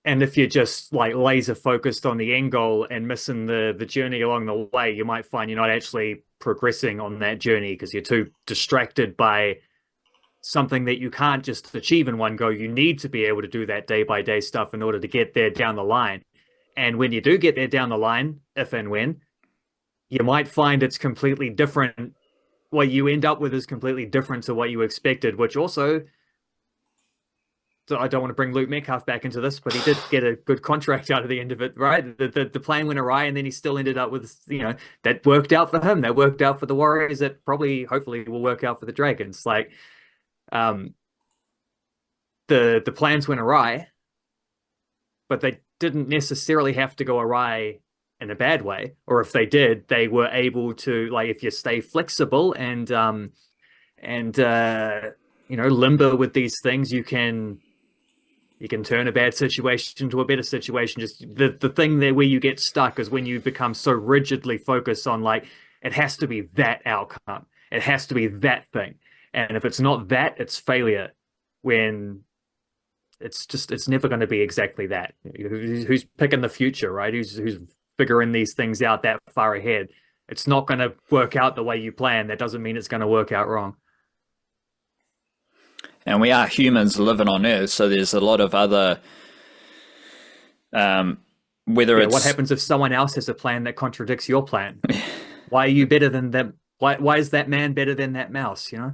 Speaker 2: And if you're just like laser focused on the end goal and missing the journey along the way, you might find you're not actually progressing on that journey because you're too distracted by something that you can't just achieve in one go. You need to be able to do that day by day stuff in order to get there down the line. And when you do get there down the line, if and when, you might find it's completely different. What you end up with is completely different to what you expected, which also... So I don't want to bring Luke Metcalf back into this, but he did get a good contract out of the end of it, right? The plan went awry, and then he still ended up with, that worked out for him. That worked out for the Warriors. That probably, hopefully, will work out for the Dragons. Like, the plans went awry, but they didn't necessarily have to go awry in a bad way. Or if they did, they were able to, like, if you stay flexible and limber with these things, you can turn a bad situation into a better situation. Just the thing there where you get stuck is when you become so rigidly focused on, like, it has to be that outcome. It has to be that thing. And if it's not that, it's failure. When it's never going to be exactly that. Who's picking the future, right? Who's figuring these things out that far ahead? It's not going to work out the way you plan. That doesn't mean it's going to work out wrong.
Speaker 1: And we are humans living on Earth, so there's a lot of other. What
Speaker 2: happens if someone else has a plan that contradicts your plan? Why are you better than them? Why is that man better than that mouse? You know,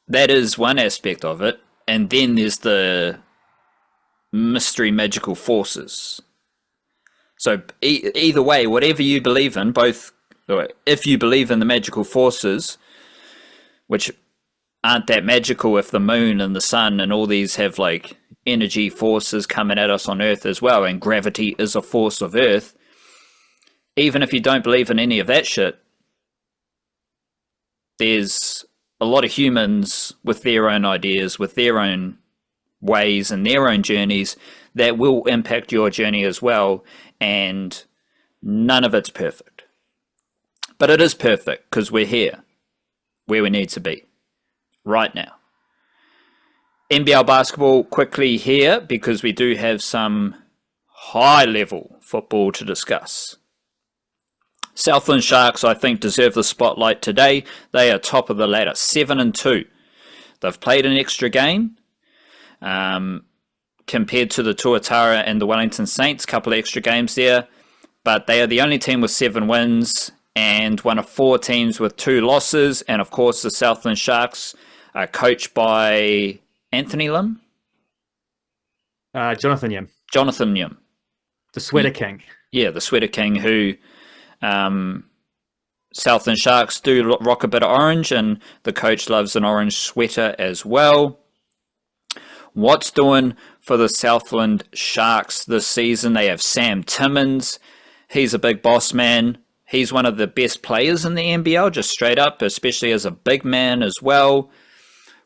Speaker 1: that is one aspect of it, and then there's the mystery magical forces. So either way, whatever you believe in, if you believe in the magical forces, which aren't that magical if the moon and the sun and all these have like energy forces coming at us on Earth as well, and gravity is a force of Earth. Even if you don't believe in any of that shit, there's a lot of humans with their own ideas, with their own ways and their own journeys that will impact your journey as well, and none of it's perfect. But it is perfect because we're here where we need to be right now. NBL basketball quickly here because we do have some high level football to discuss. Southland Sharks, I think, deserve the spotlight today. They are top of the ladder, 7-2. They've played an extra game compared to the Tuatara and the Wellington Saints, couple of extra games there. But they are the only team with 7 wins and one of 4 teams with 2 losses. And of course, the Southland Sharks are coached by Anthony Lim?
Speaker 2: Jonathan Yim.
Speaker 1: Jonathan Yim.
Speaker 2: The Sweater King.
Speaker 1: Yeah, the Sweater King, who Southland Sharks do rock a bit of orange, and the coach loves an orange sweater as well. What's doing for the Southland Sharks this season? They have Sam Timmins. He's a big boss man. He's one of the best players in the NBL, just straight up, especially as a big man as well.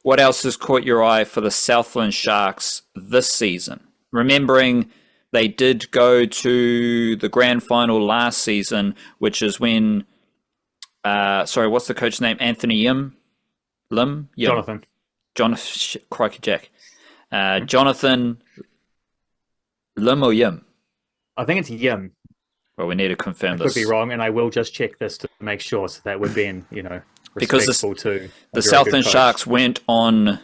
Speaker 1: What else has caught your eye for the Southland Sharks this season? Remembering they did go to the grand final last season, which is when, what's the coach's name? Anthony Yim? Lim?
Speaker 2: Jonathan.
Speaker 1: Crikey Jack. Jonathan Lim or Yim?
Speaker 2: I think it's Yim.
Speaker 1: Well, we need to confirm
Speaker 2: this. I could be wrong, and I will just check this to make sure, so that would be
Speaker 1: because
Speaker 2: to
Speaker 1: the Southland Sharks went on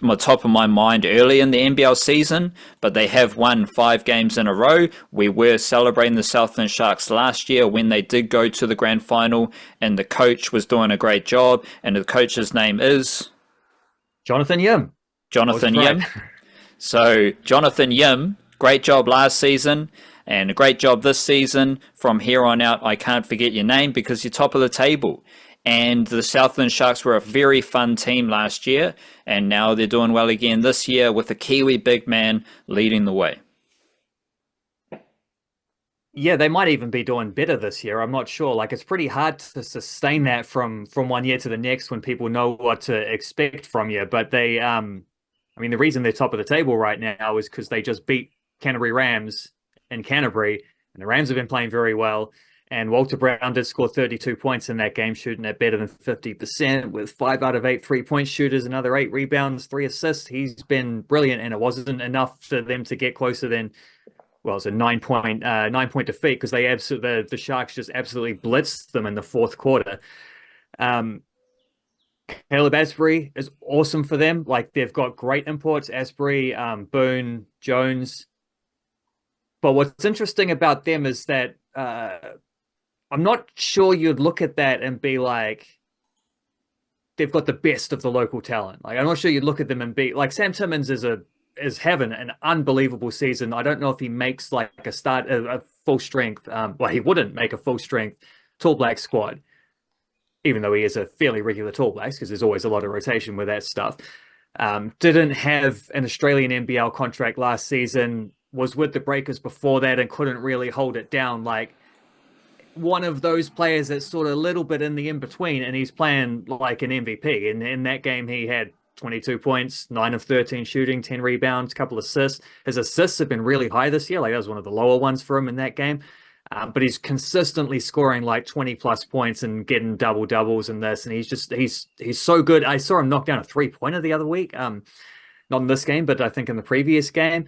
Speaker 1: my top of my mind early in the NBL season, but they have won 5 games in a row. We were celebrating the Southland Sharks last year when they did go to the grand final, and the coach was doing a great job, and the coach's name is
Speaker 2: Jonathan Yim.
Speaker 1: Jonathan Yim. So Jonathan Yim, great job last season and a great job this season. From here on out, I can't forget your name because you're top of the table. And the Southland Sharks were a very fun team last year, and now they're doing well again this year with a Kiwi big man leading the way.
Speaker 2: Yeah, they might even be doing better this year. I'm not sure. Like, it's pretty hard to sustain that from one year to the next when people know what to expect from you. But they, the reason they're top of the table right now is because they just beat Canterbury Rams in Canterbury, and the Rams have been playing very well. And Walter Brown did score 32 points in that game, shooting at better than 50% with 5 out of 8 3-point shooters, another 8 rebounds, 3 assists. He's been brilliant, and it wasn't enough for them to get closer than, well, it's a 9-point defeat because the Sharks just absolutely blitzed them in the fourth quarter. Caleb Asbury is awesome for them. Like, they've got great imports, Asbury, Boone, Jones. But what's interesting about them is that I'm not sure you'd look at that and be like, they've got the best of the local talent. Like, I'm not sure you'd look at them and be like, Sam Timmins is having an unbelievable season. I don't know if he makes like a full strength. He wouldn't make a full strength Tall Black squad, even though he is a fairly regular Tall Blacks, because there's always a lot of rotation with that stuff. Didn't have an Australian NBL contract last season, was with the Breakers before that and couldn't really hold it down. Like, one of those players that's sort of a little bit in the in-between, and he's playing like an MVP. And in that game, he had 22 points, 9 of 13 shooting, 10 rebounds, couple assists. His assists have been really high this year. Like, that was one of the lower ones for him in that game. But he's consistently scoring like 20-plus points and getting double-doubles and this. And he's so good. I saw him knock down a 3-pointer the other week. not in this game, but I think in the previous game.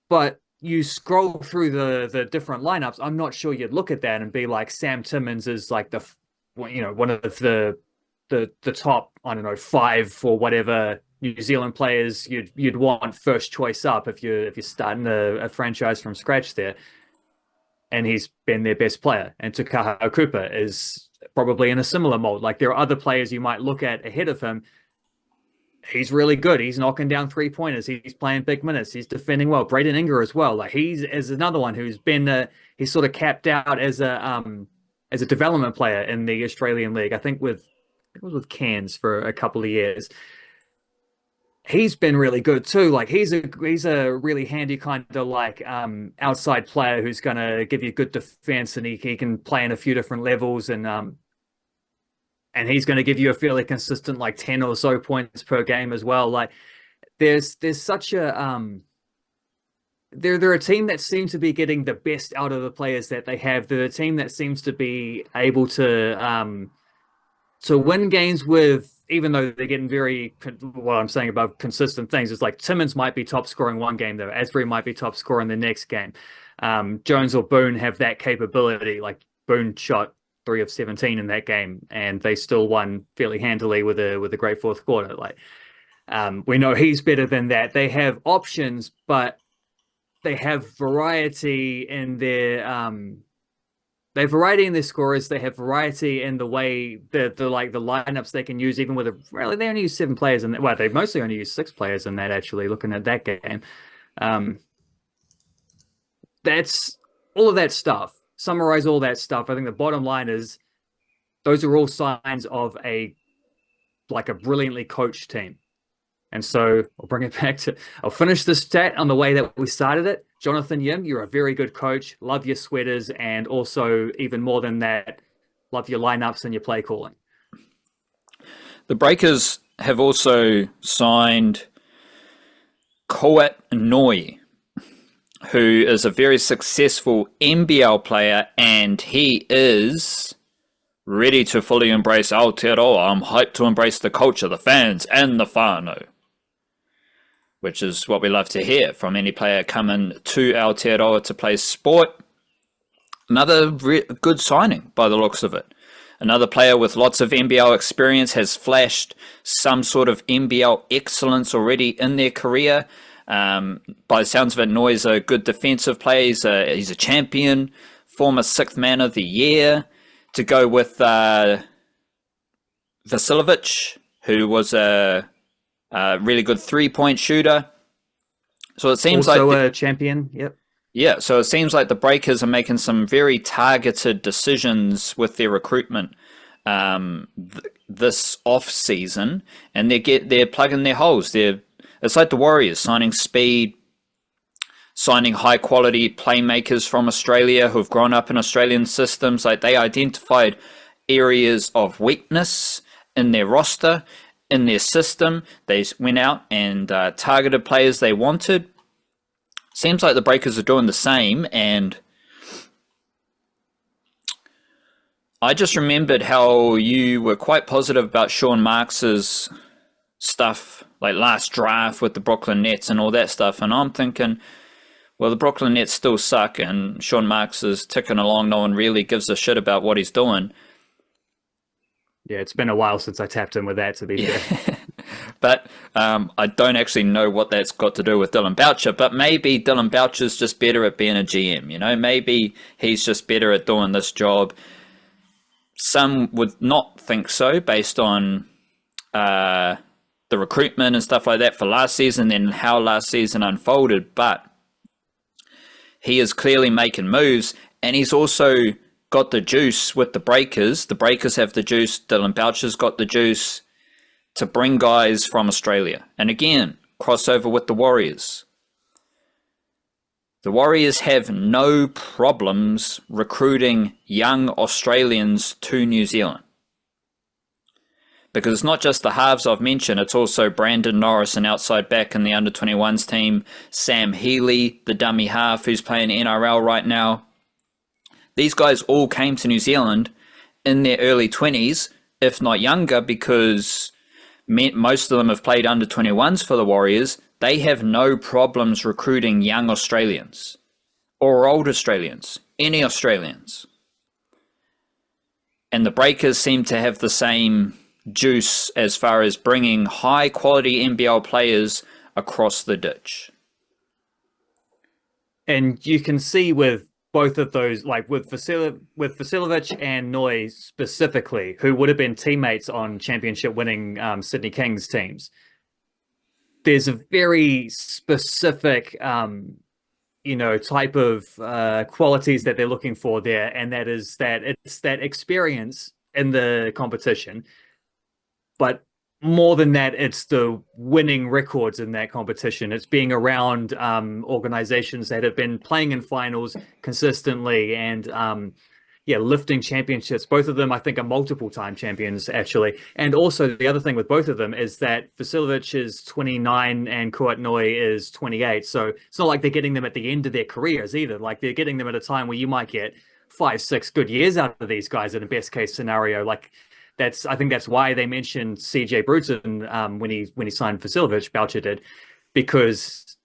Speaker 2: But you scroll through the different lineups, I'm not sure you'd look at that and be like, Sam Timmins is like one of the top, I don't know, 5 or whatever New Zealand players you'd want first choice up if you're starting a franchise from scratch there. And he's been their best player. And Takaha Cooper is probably in a similar mold. Like, there are other players you might look at ahead of him. He's really good. He's knocking down 3-pointers. He's playing big minutes. He's defending well. Braden Inger as well. Like, he's another one who's been he's sort of capped out as a development player in the Australian League. I think it was with Cairns for a couple of years. He's been really good too. Like, he's a really handy kind of like outside player who's going to give you good defense, and he can play in a few different levels, and he's going to give you a fairly consistent like 10 or so points per game as well. Like, there's such a they're a team that seems to be getting the best out of the players that they have. They're a team that seems to be able to win games with, even though they're getting what I'm saying about consistent things, it's like Timmins might be top scoring one game, though Asbury might be top scoring the next game. Jones or Boone have that capability. Like, Boone shot 3 of 17 in that game, and they still won fairly handily with a great fourth quarter. Like, we know he's better than that. They have options, but they have variety in their they have variety in their scorers. They have variety in the way the lineups they can use, even with they only use 7 players in that. Well, they mostly only use 6 players in that, actually, looking at that game. That's all of that stuff. Summarize all that stuff. I think the bottom line is those are all signs of a brilliantly coached team. And so I'll finish this stat on the way that we started it. Jonathan Yim, you're a very good coach. Love your sweaters. And also, even more than that, love your lineups and your play calling.
Speaker 1: The Breakers have also signed Kouat Noi, who is a very successful NBL player, and he is ready to fully embrace Aotearoa. I'm hyped to embrace the culture, the fans, and the whānau, which is what we love to hear from any player coming to Aotearoa to play sport. Another good signing by the looks of it. Another player with lots of NBL experience, has flashed some sort of NBL excellence already in their career. By the sounds of it, Noi's a good defensive player. He's a champion, former 6th man of the year, to go with Vasilovic, who was a really good 3-point shooter. So it seems
Speaker 2: also a champion. Yep.
Speaker 1: Yeah, so it seems like the Breakers are making some very targeted decisions with their recruitment this off season, and they're plugging their holes. It's like the Warriors signing speed, signing high quality playmakers from Australia who've grown up in Australian systems. Like, they identified areas of weakness in their roster, in their system. They went out and targeted players they wanted. Seems like the Breakers are doing the same, and I just remembered how you were quite positive about Sean Marks's stuff, like last draft with the Brooklyn Nets and all that stuff, and I'm thinking, well, the Brooklyn Nets still suck, and Sean Marks is ticking along. No one really gives a shit about what he's doing.
Speaker 2: Yeah, it's been a while since I tapped in with that, to be fair.
Speaker 1: But I don't actually know what that's got to do with Dylan Boucher, but maybe Dylan Boucher's just better at being a GM, you know? Maybe he's just better at doing this job. Some would not think so, based on the recruitment and stuff like that for last season and how last season unfolded, but he is clearly making moves, and he's also got the juice with the Breakers. The Breakers have the juice. Dylan Boucher's got the juice to bring guys from Australia. And again, crossover with the Warriors. The Warriors have no problems recruiting young Australians to New Zealand. Because it's not just the halves I've mentioned, it's also Brandon Norris, an outside back in the under-21s team, Sam Healy, the dummy half who's playing NRL right now. These guys all came to New Zealand in their early 20s, if not younger, because most of them have played under 21s for the Warriors. They have no problems recruiting young Australians or old Australians, any Australians. And the Breakers seem to have the same juice as far as bringing high quality NBL players across the ditch.
Speaker 2: And you can see with both of those, like with Vasiljevic and Noi specifically, who would have been teammates on championship winning Sydney Kings teams, there's a very specific type of qualities that they're looking for there, and that is that it's that experience in the competition, but more than that, it's the winning records in that competition. It's being around organizations that have been playing in finals consistently and lifting championships. Both of them, I think, are multiple-time champions, actually. And also, the other thing with both of them is that Vasiljevic is 29 and Kouat Noi is 28. So it's not like they're getting them at the end of their careers either. Like, they're getting them at a time where you might get 5-6 good years out of these guys in a best-case scenario. Like, I think that's why they mentioned CJ Bruton when he signed Vasiljevic, Boucher did, because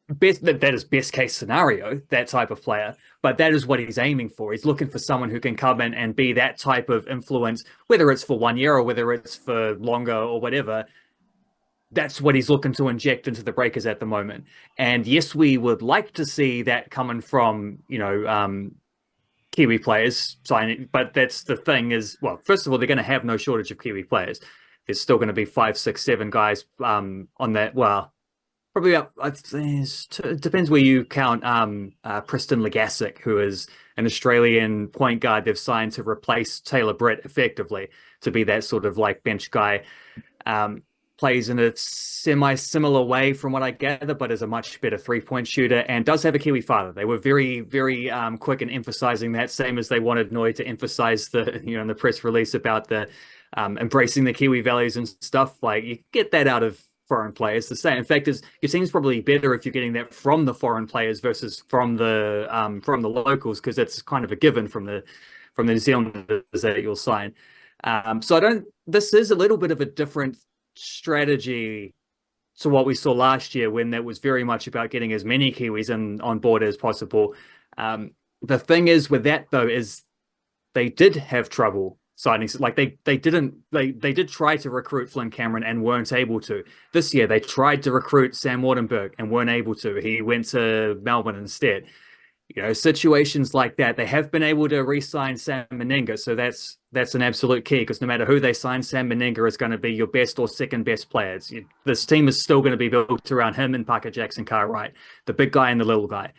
Speaker 2: that is best case scenario, that type of player, but that is what he's aiming for. He's looking for someone who can come in and be that type of influence, whether it's for 1 year or whether it's for longer or whatever. That's what he's looking to inject into the Breakers at the moment. And yes, we would like to see that coming from, Kiwi players signing, but that's the thing is, well, first of all, they're going to have no shortage of Kiwi players. There's still going to be 5, 6, 7 guys on that. Well, probably it depends where you count Preston Legasic, who is an Australian point guard they've signed to replace Taylor Britt effectively to be that sort of like bench guy. Plays in a semi-similar way from what I gather, but is a much better three-point shooter and does have a Kiwi father. They were very, very quick in emphasizing that, same as they wanted Noi to emphasize in the press release about the embracing the Kiwi values and stuff. Like, you get that out of foreign players. The same, in fact, it seems probably better if you're getting that from the foreign players versus from the locals, because it's kind of a given from the New Zealanders that you'll sign. This is a little bit of a different strategy to what we saw last year, when that was very much about getting as many Kiwis on board as possible. The thing is with that, though, is they did have trouble signing. Like, they did try to recruit Flynn Cameron and weren't able to. This year they tried to recruit Sam Wardenberg and weren't able to. He went to Melbourne instead. Situations like that, they have been able to re-sign Sam Meninga, so that's an absolute key, because no matter who they sign, Sam Meninga is going to be your best or second best players. This team is still going to be built around him and Parker Jackson Cartwright, the big guy and the little guy.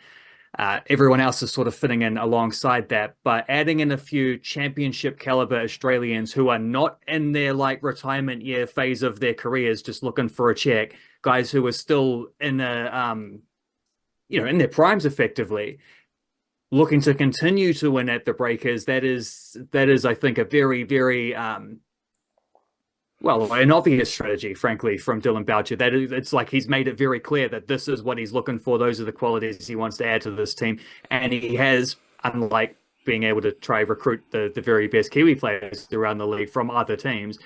Speaker 2: Everyone else is sort of fitting in alongside that, but adding in a few championship caliber Australians who are not in their retirement year phase of their careers, just looking for a check, guys who are still in in their primes effectively, looking to continue to win at the Breakers. That is, I think, a very, very an obvious strategy, frankly, from Dylan Boucher. It's like he's made it very clear that this is what he's looking for. Those are the qualities he wants to add to this team, and he has, unlike being able to try recruit the very best Kiwi players around the league from other teams.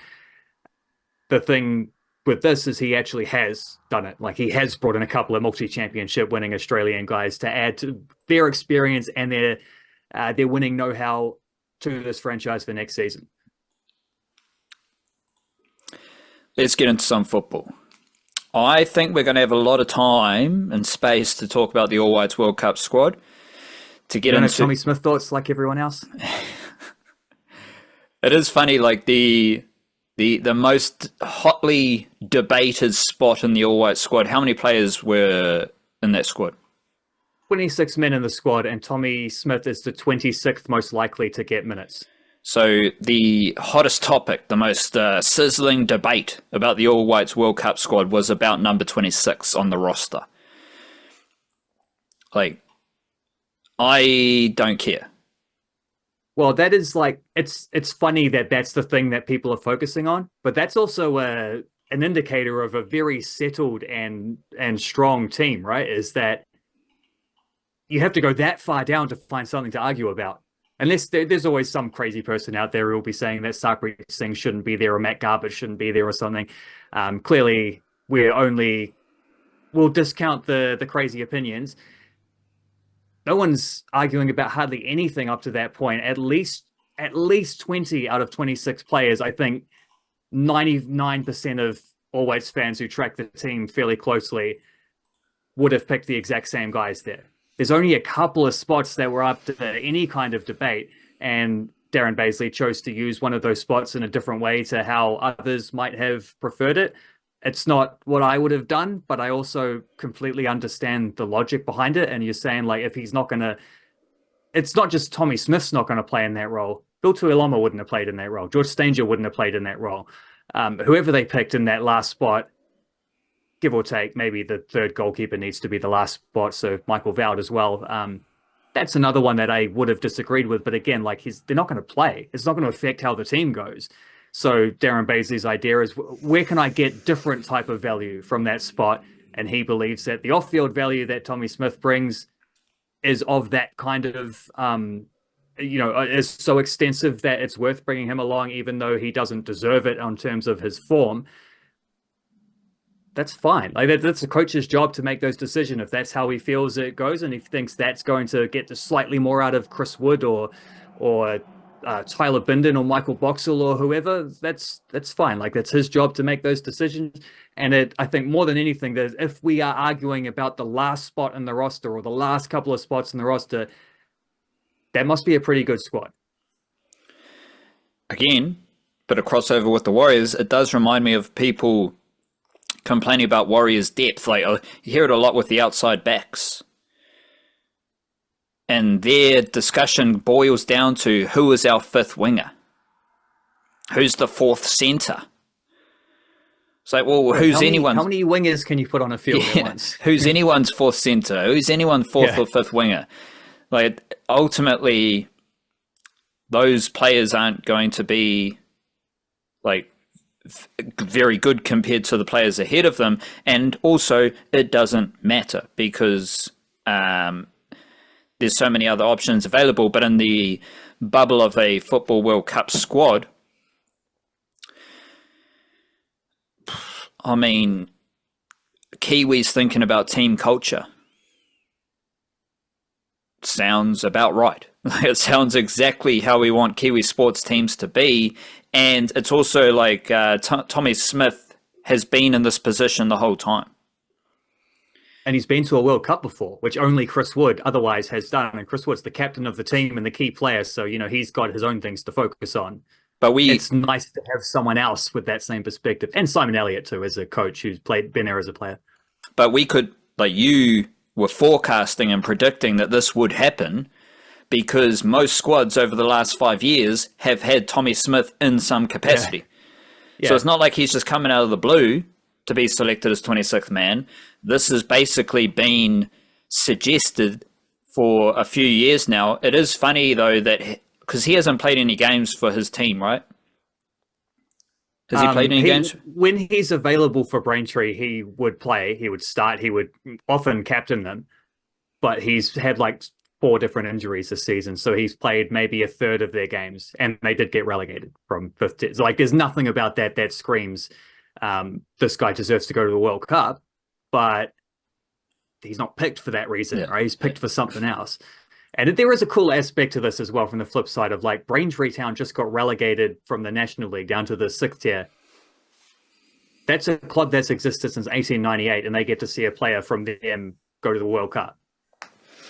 Speaker 2: The thing with this is he actually has done it. Like, he has brought in a couple of multi-championship winning Australian guys to add to their experience and their winning know-how to this franchise for next season.
Speaker 1: Let's get into some football. I think we're going to have a lot of time and space to talk about the All Whites World Cup squad. To get into
Speaker 2: Tommy Smith thoughts like everyone else.
Speaker 1: It is funny, like the most hotly debated spot in the All White squad. How many players were in that squad?
Speaker 2: 26 men in the squad, and Tommy Smith is the 26th most likely to get minutes.
Speaker 1: So the hottest topic, the most sizzling debate about the All Whites World Cup squad was about number 26 on the roster. Like, I don't care.
Speaker 2: Well, that is it's funny that that's the thing that people are focusing on, but that's also an indicator of a very settled and strong team, right? Is that you have to go that far down to find something to argue about. unless there's always some crazy person out there who will be saying that Sarpreet Singh shouldn't be there or Matt Garbett shouldn't be there or something. Clearly, we'll discount the crazy opinions. No one's arguing about hardly anything up to that point. At least 20 out of 26 players, I think 99% of All Whites fans who track the team fairly closely would have picked the exact same guys there. There's only a couple of spots that were up to any kind of debate, and Darren Baisley chose to use one of those spots in a different way to how others might have preferred it. It's not what I would have done, but I also completely understand the logic behind it. And you're saying, like, if he's not going to, it's not just Tommy Smith's not going to play in that role. Bill Tuiloma wouldn't have played in that role. George Stanger wouldn't have played in that role. Whoever they picked in that last spot, give or take, maybe the third goalkeeper needs to be the last spot. So Michael Vowd as well. That's another one that I would have disagreed with. But again, like they're not going to play. It's not going to affect how the team goes. So Darren Baisley's idea is, where can I get different type of value from that spot? And he believes that the off-field value that Tommy Smith brings is of that kind of, is so extensive that it's worth bringing him along, even though he doesn't deserve it in terms of his form. That's fine. Like that's a coach's job to make those decisions. If that's how he feels it goes, and he thinks that's going to get slightly more out of Chris Wood or Tyler Binden or Michael Boxall or whoever, that's fine. Like that's his job to make those decisions. And I think more than anything, that if we are arguing about the last spot in the roster or the last couple of spots in the roster, that must be a pretty good squad.
Speaker 1: Again, bit of crossover with the Warriors. It does remind me of people complaining about Warriors' depth. Like you hear it a lot with the outside backs. And their discussion boils down to who is our fifth winger? Who's the fourth centre? It's like, well,
Speaker 2: how many wingers can you put on a field at once?
Speaker 1: Who's anyone's fourth centre? Who's anyone's fourth or fifth winger? Like, ultimately, those players aren't going to be, like, very good compared to the players ahead of them. And also, it doesn't matter because there's so many other options available. But in the bubble of a Football World Cup squad, I mean, Kiwis thinking about team culture sounds about right. It sounds exactly how we want Kiwi sports teams to be. And it's also like Tommy Smith has been in this position the whole time.
Speaker 2: And he's been to a World Cup before, which only Chris Wood otherwise has done. And Chris Wood's the captain of the team and the key player. So, he's got his own things to focus on. But it's nice to have someone else with that same perspective. And Simon Elliott, too, as a coach who's been there as a player.
Speaker 1: But we could, like, you were forecasting and predicting that this would happen because most squads over the last 5 years have had Tommy Smith in some capacity. Yeah. So it's not like he's just coming out of the blue to be selected as 26th man. This has basically been suggested for a few years now. It is funny, though, that because he hasn't played any games for his team, right? Has he played any games?
Speaker 2: When he's available for Braintree, he would play. He would start. He would often captain them. But he's had like 4 different injuries this season. So he's played maybe a third of their games. And they did get relegated from 5th to... Like, there's nothing about that screams this guy deserves to go to the World Cup. But he's not picked for that reason, right? He's picked for something else. And there is a cool aspect to this as well from the flip side of, like, Braintree Town just got relegated from the National League down to the 6th tier. That's a club that's existed since 1898, and they get to see a player from them go to the World Cup.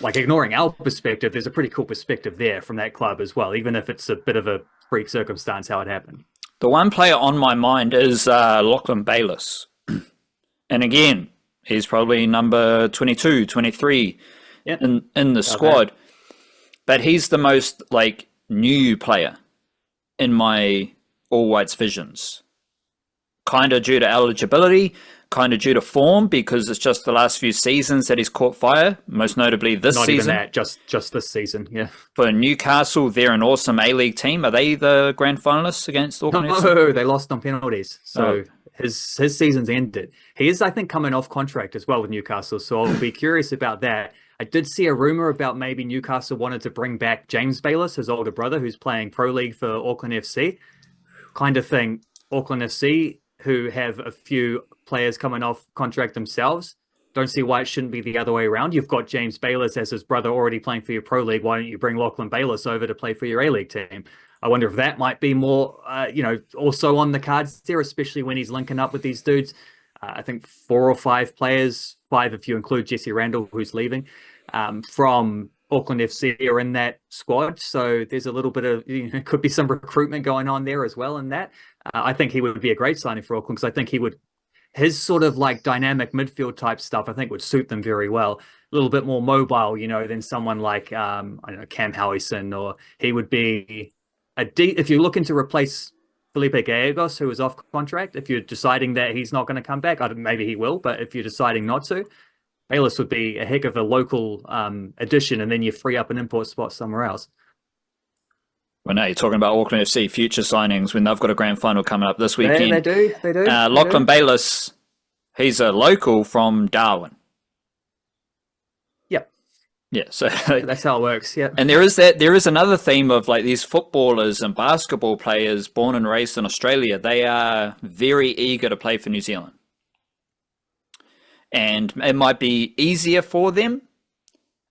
Speaker 2: Like, ignoring our perspective, there's a pretty cool perspective there from that club as well, even if it's a bit of a freak circumstance how it happened.
Speaker 1: The one player on my mind is Lachlan Bayliss. And again, he's probably number 22, 23 in the squad. But he's the most, like, new player in my All Whites visions. Kind of due to eligibility, kind of due to form, because it's just the last few seasons that he's caught fire, most notably this season.
Speaker 2: Not even that, just this season, yeah.
Speaker 1: For Newcastle, they're an awesome A-League team. Are they the grand finalists against Auckland FC?
Speaker 2: No, they lost on penalties. So his season's ended. He is, I think, coming off contract as well with Newcastle, so I'll be curious about that. I did see a rumor about maybe Newcastle wanted to bring back James Bayliss, his older brother, who's playing Pro League for Auckland FC. Kind of thing, Auckland FC, who have a few players coming off contract themselves. Don't see why it shouldn't be the other way around. You've got James Bayliss as his brother already playing for your Pro League. Why don't you bring Lachlan Bayliss over to play for your A-League team? I wonder if that might be more, also on the cards there, especially when he's linking up with these dudes. I think 4 or 5 players, 5 if you include Jesse Randall, who's leaving, from Auckland FC are in that squad. So there's a little bit of, could be some recruitment going on there as well in that. I think he would be a great signing for Auckland because I think his sort of like dynamic midfield type stuff, I think would suit them very well. A little bit more mobile, than someone like, I don't know, Cam Howison, or he would be if you're looking to replace Felipe Gallegos, who is off contract, if you're deciding that he's not going to come back, maybe he will, but if you're deciding not to, Bayliss would be a heck of a local addition, and then you free up an import spot somewhere else.
Speaker 1: Well, now you're talking about Auckland FC future signings when they've got a grand final coming up this weekend.
Speaker 2: Yeah, they do.
Speaker 1: Lachlan Bayliss, he's a local from Darwin.
Speaker 2: Yep.
Speaker 1: Yeah, so
Speaker 2: that's how it works. Yeah.
Speaker 1: And there is another theme of like these footballers and basketball players born and raised in Australia. They are very eager to play for New Zealand. And it might be easier for them.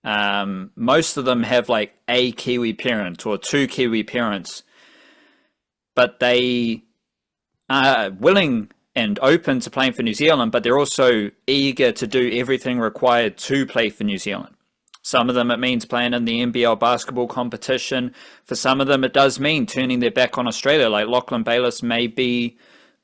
Speaker 1: Most of them have like a Kiwi parent or 2 Kiwi parents, but they are willing and open to playing for New Zealand, but they're also eager to do everything required to play for New Zealand. Some of them, it means playing in the NBL basketball competition. For some of them, it does mean turning their back on Australia. Like Lachlan Bayliss may be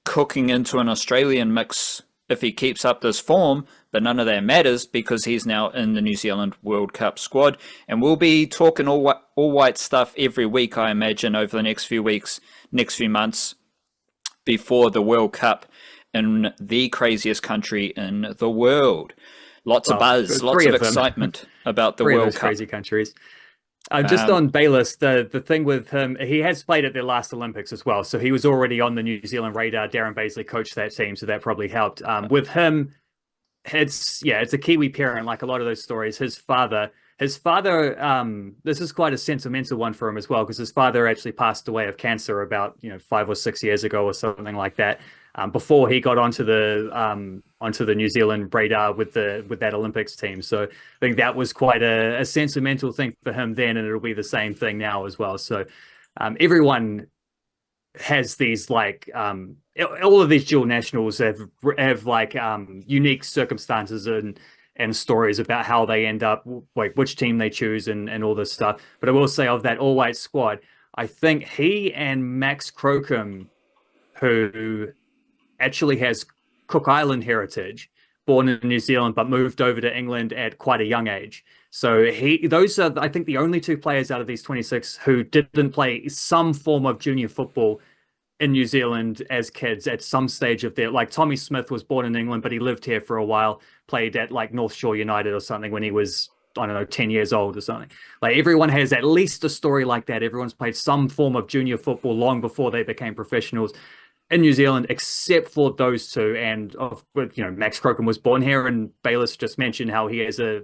Speaker 1: cooking into an Australian mix if he keeps up this form, but none of that matters because he's now in the New Zealand World Cup squad. And we'll be talking all white stuff every week, I imagine, over the next few weeks, next few months, before the World Cup in the craziest country in the world. Lots of buzz, lots of excitement about the World Cup.
Speaker 2: Crazy countries. Just on Bayliss, the thing with him, he has played at their last Olympics as well, so he was already on the New Zealand radar. Darren Baisley coached that team, so that probably helped. With him, it's a Kiwi parent, like a lot of those stories. His father, this is quite a sentimental one for him as well, because his father actually passed away of cancer about 5 or 6 years ago or something like that. Before he got onto the New Zealand radar with that Olympics team. So I think that was quite a sentimental thing for him then, and it'll be the same thing now as well. So everyone has these all of these dual nationals have unique circumstances and stories about how they end up, like which team they choose and all this stuff. But I will say, of that all-white squad, I think he and Max Crocombe, who actually has Cook Island heritage, born in New Zealand but moved over to England at quite a young age. So those are, I think, the only 2 players out of these 26 who didn't play some form of junior football in New Zealand as kids at some stage of their, like Tommy Smith was born in England, but he lived here for a while, played at like North Shore United or something when he was, I don't know, 10 years old or something. Like everyone has at least a story like that. Everyone's played some form of junior football long before they became professionals in New Zealand, except for those 2. And Max Crocombe was born here, and Bayliss just mentioned how he has a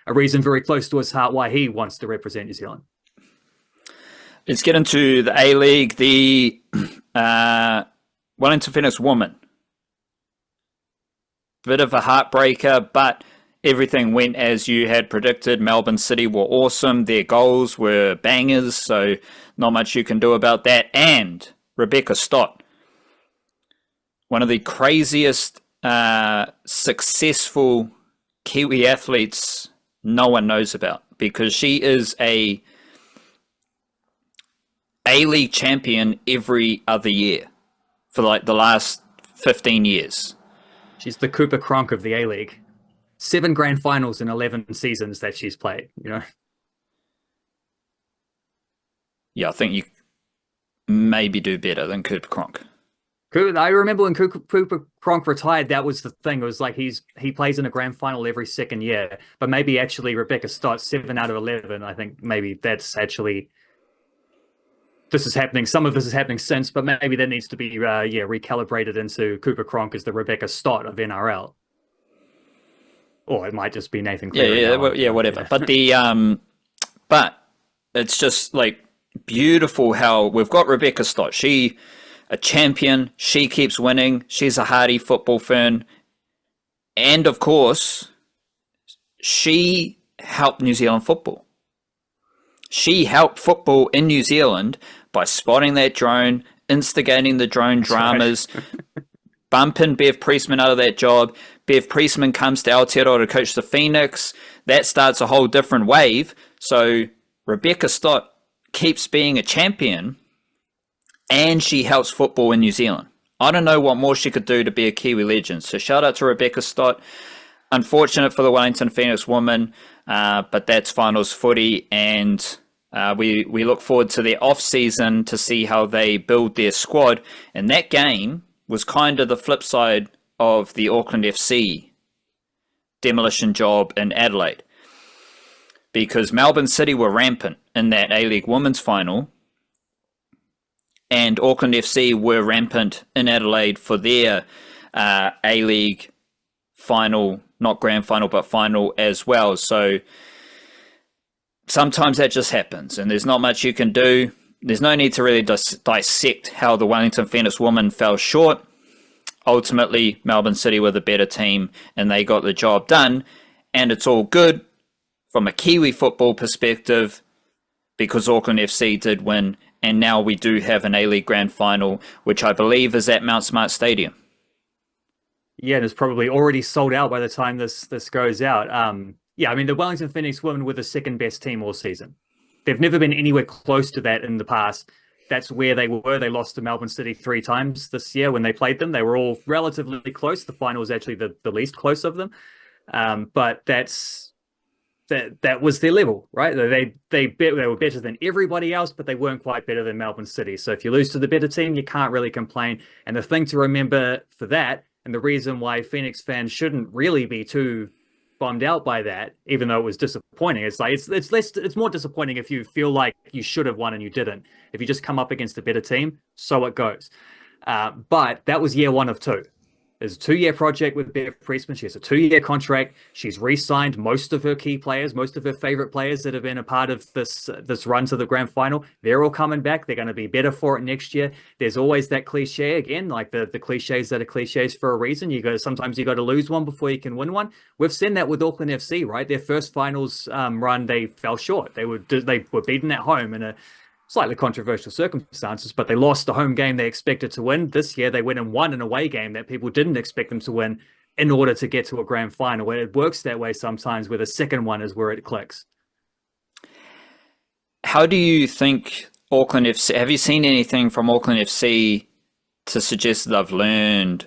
Speaker 2: reason very close to his heart why he wants to represent New Zealand.
Speaker 1: Let's get into the A-League, the Wellington Phoenix Women. Bit of a heartbreaker, but everything went as you had predicted. Melbourne City were awesome. Their goals were bangers, so not much you can do about that. And Rebekah Stott, one of the craziest successful Kiwi athletes no one knows about, because she is a A-League champion every other year for like the last 15 years.
Speaker 2: She's the Cooper Cronk of the A-League. 7 grand finals in 11 seasons that she's played,
Speaker 1: Yeah, I think you maybe do better than Cooper Cronk.
Speaker 2: I remember when Cooper Cronk retired, that was the thing. It was like he plays in a grand final every second year, but maybe actually Rebekah Stott, 7 out of 11. I think maybe that's actually, this is happening. Some of this is happening since, but maybe that needs to be recalibrated into Cooper Cronk as the Rebekah Stott of NRL. Or it might just be Nathan
Speaker 1: Yeah,
Speaker 2: Cleary.
Speaker 1: whatever.
Speaker 2: Yeah.
Speaker 1: But but it's just like beautiful how we've got Rebekah Stott. She a champion. She keeps winning. She's a hardy football fern, and of course, she helped New Zealand football. She helped football in New Zealand by spotting that drone, instigating the drone dramas, bumping Bev Priestman out of that job. Bev Priestman comes to Aotearoa to coach the Phoenix. That starts a whole different wave. So Rebekah Stott keeps being a champion, and she helps football in New Zealand. I don't know what more she could do to be a Kiwi legend. So shout out to Rebekah Stott. Unfortunate for the Wellington Phoenix Women, but that's finals footy, and we look forward to their off-season to see how they build their squad. And that game was kind of the flip side of the Auckland FC demolition job in Adelaide, because Melbourne City were rampant in that A-League Women's final, and Auckland FC were rampant in Adelaide for their A-League final, not grand final, but final as well. So sometimes that just happens, and there's not much you can do. There's no need to really dissect how the Wellington Phoenix Women fell short. Ultimately, Melbourne City were the better team, and they got the job done, and it's all good from a Kiwi football perspective because Auckland FC did win, and now we do have an A-League Grand Final, which I believe is at Mount Smart Stadium.
Speaker 2: Yeah, and it's probably already sold out by the time this goes out. Yeah, I mean, the Wellington Phoenix Women were the second best team all season. They've never been anywhere close to that in the past. That's where they were. They lost to Melbourne City 3 times this year when they played them. They were all relatively close. The final was actually the least close of them. But that was their level, right? They were better than everybody else, but they weren't quite better than Melbourne City. So if you lose to the better team, you can't really complain. And the thing to remember for that, and the reason why Phoenix fans shouldn't really be too bummed out by that, even though it was disappointing, it's more disappointing if you feel like you should have won and you didn't. If you just come up against a better team, so it goes. But that was year 1 of 2. There's a 2-year project with Bev Priestman. She has a 2-year contract. She's re-signed most of her key players, most of her favorite players that have been a part of this run to the grand final. They're all coming back. They're going to be better for it next year. There's always that cliche again, like the cliches that are cliches for a reason. Sometimes you got to lose one before you can win one. We've seen that with Auckland FC, right? Their first finals run, they fell short. They were beaten at home in a slightly controversial circumstances, but they lost the home game they expected to win. This year, they went and won an away game that people didn't expect them to win in order to get to a grand final. And it works that way sometimes, where the second one is where it clicks.
Speaker 1: How do you think Auckland FC, have you seen anything from Auckland FC to suggest that they've learned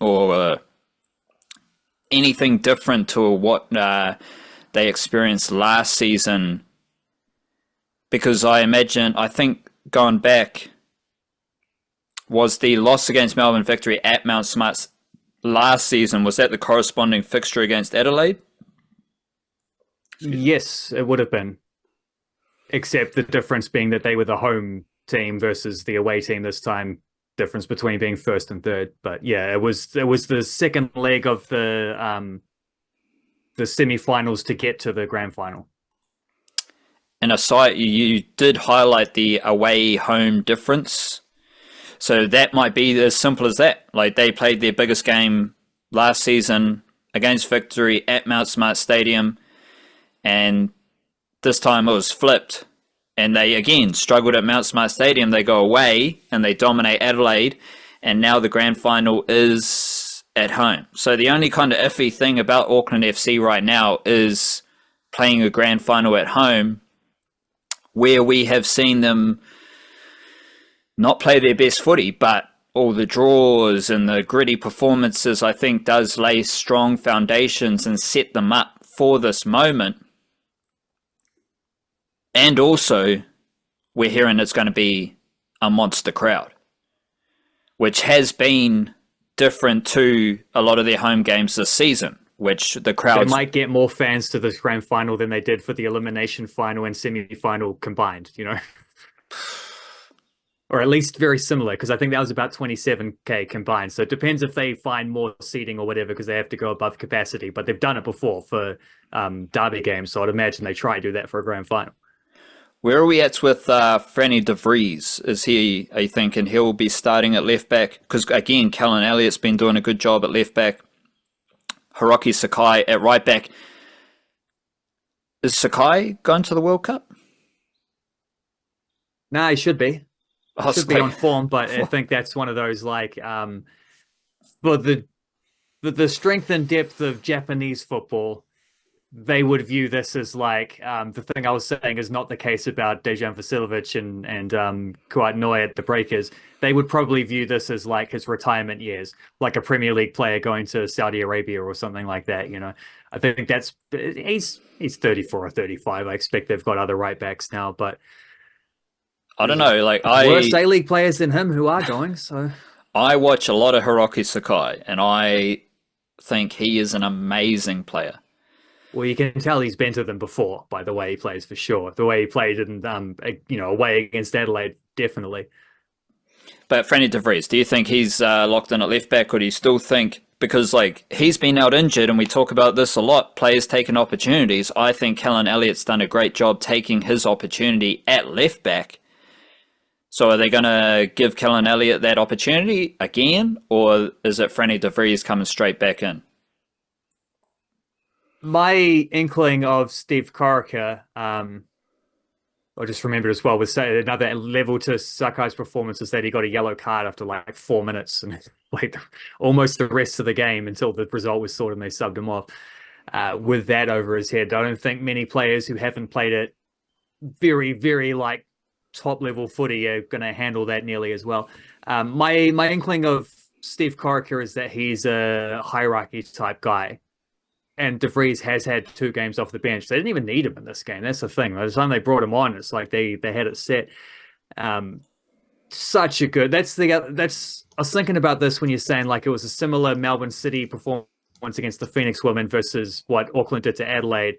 Speaker 1: or anything different to what they experienced last season? Because I think going back, was the loss against Melbourne victory at Mount Smart last season, was that the corresponding fixture against Adelaide?
Speaker 2: Yes, it would have been. Except the difference being that they were the home team versus the away team this time, difference between being first and third. But yeah, it was the second leg of the semi-finals to get to the grand final.
Speaker 1: And aside, you did highlight the away-home difference. So that might be as simple as that. Like, they played their biggest game last season against Victory at Mount Smart Stadium, and this time it was flipped. And they, again, struggled at Mount Smart Stadium. They go away, and they dominate Adelaide, and now the grand final is at home. So the only kind of iffy thing about Auckland FC right now is playing a grand final at home, where we have seen them not play their best footy, but all the draws and the gritty performances, I think, does lay strong foundations and set them up for this moment. And also, we're hearing it's going to be a monster crowd, which has been different to a lot of their home games this season, which the crowd...
Speaker 2: They might get more fans to this grand final than they did for the elimination final and semi-final combined, you know? or at least very similar, because I think that was about 27k combined. So it depends if they find more seating or whatever, because they have to go above capacity. But they've done it before for derby games, so I'd imagine they try to do that for a grand final.
Speaker 1: Where are we at with Franny de Vries? Is he, are you thinking he'll be starting at left back? Because again, Callan Elliott's been doing a good job at left back. Hiroki Sakai at right back. Is Sakai going to the World Cup?
Speaker 2: No, he should be.
Speaker 1: Oh,
Speaker 2: Should be on form, but I think that's one of those like for the strength and depth of Japanese football, they would view this as like the thing I was saying is not the case about Dejan Vasiljevic and Kouat Noi at the Breakers. They would probably view this as like his retirement years, like a Premier League player going to Saudi Arabia or something like that. You know, I think that's he's 34 or 35. I expect they've got other right backs now, but
Speaker 1: I don't know. Like
Speaker 2: worse A-League players than him who are going. So
Speaker 1: I watch a lot of Hiroki Sakai, and I think he is an amazing player.
Speaker 2: Well, you can tell he's been to them before by the way he plays, for sure. The way he played in, away against Adelaide, definitely.
Speaker 1: But Franny de Vries, do you think he's locked in at left back, or do you still think, because like he's been out injured, and we talk about this a lot, players taking opportunities. I think Callan Elliott's done a great job taking his opportunity at left back. So are they going to give Callan Elliott that opportunity again, or is it Franny de Vries coming straight back in?
Speaker 2: My inkling of Steve Corica, I just remembered as well, was another level to Sakai's performance is that he got a yellow card after like 4 minutes and like almost the rest of the game until the result was sorted and they subbed him off with that over his head. I don't think many players who haven't played it very, very like top level footy are going to handle that nearly as well. My inkling of Steve Corica is that he's a hierarchy type guy. And de Vries has had 2 games off the bench. They didn't even need him in this game. That's the thing. By the time they brought him on, it's like they had it set. Such a good. I was thinking about this when you're saying like it was a similar Melbourne City performance against the Phoenix Women versus what Auckland did to Adelaide.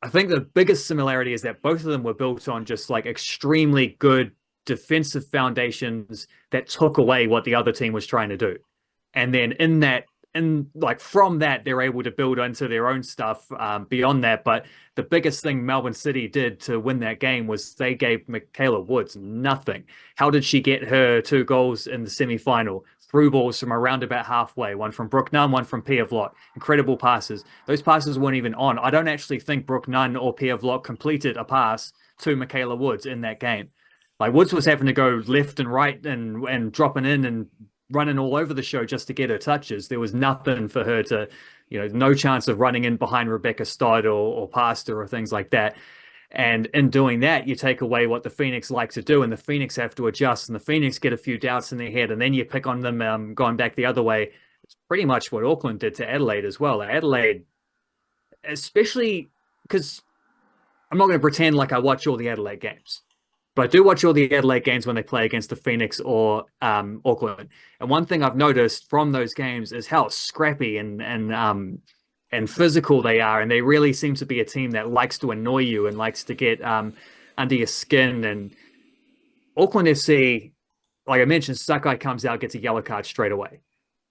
Speaker 2: I think the biggest similarity is that both of them were built on just like extremely good defensive foundations that took away what the other team was trying to do. And then from that, they're able to build into their own stuff beyond that. But the biggest thing Melbourne City did to win that game was they gave Michaela Woods nothing. How did she get her 2 goals in the semi-final? Through balls from around about halfway, one from Brooke Nunn, one from Pia Vlot. Incredible passes. Those passes weren't even on. I don't actually think Brooke Nunn or Pia Vlot completed a pass to Michaela Woods in that game. Like Woods was having to go left and right and dropping in and running all over the show just to get her touches. There was nothing for her to, no chance of running in behind Rebekah Stott or past her or things like that. And in doing that, you take away what the Phoenix like to do, and the Phoenix have to adjust, and the Phoenix get a few doubts in their head, and then you pick on them going back the other way. It's pretty much what Auckland did to Adelaide as well. Adelaide, especially because I'm not going to pretend like I watch all the Adelaide games, but I do watch all the Adelaide games when they play against the Phoenix or Auckland. And one thing I've noticed from those games is how scrappy and physical they are. And they really seem to be a team that likes to annoy you and likes to get under your skin. And Auckland FC, like I mentioned, Sakai comes out, gets a yellow card straight away.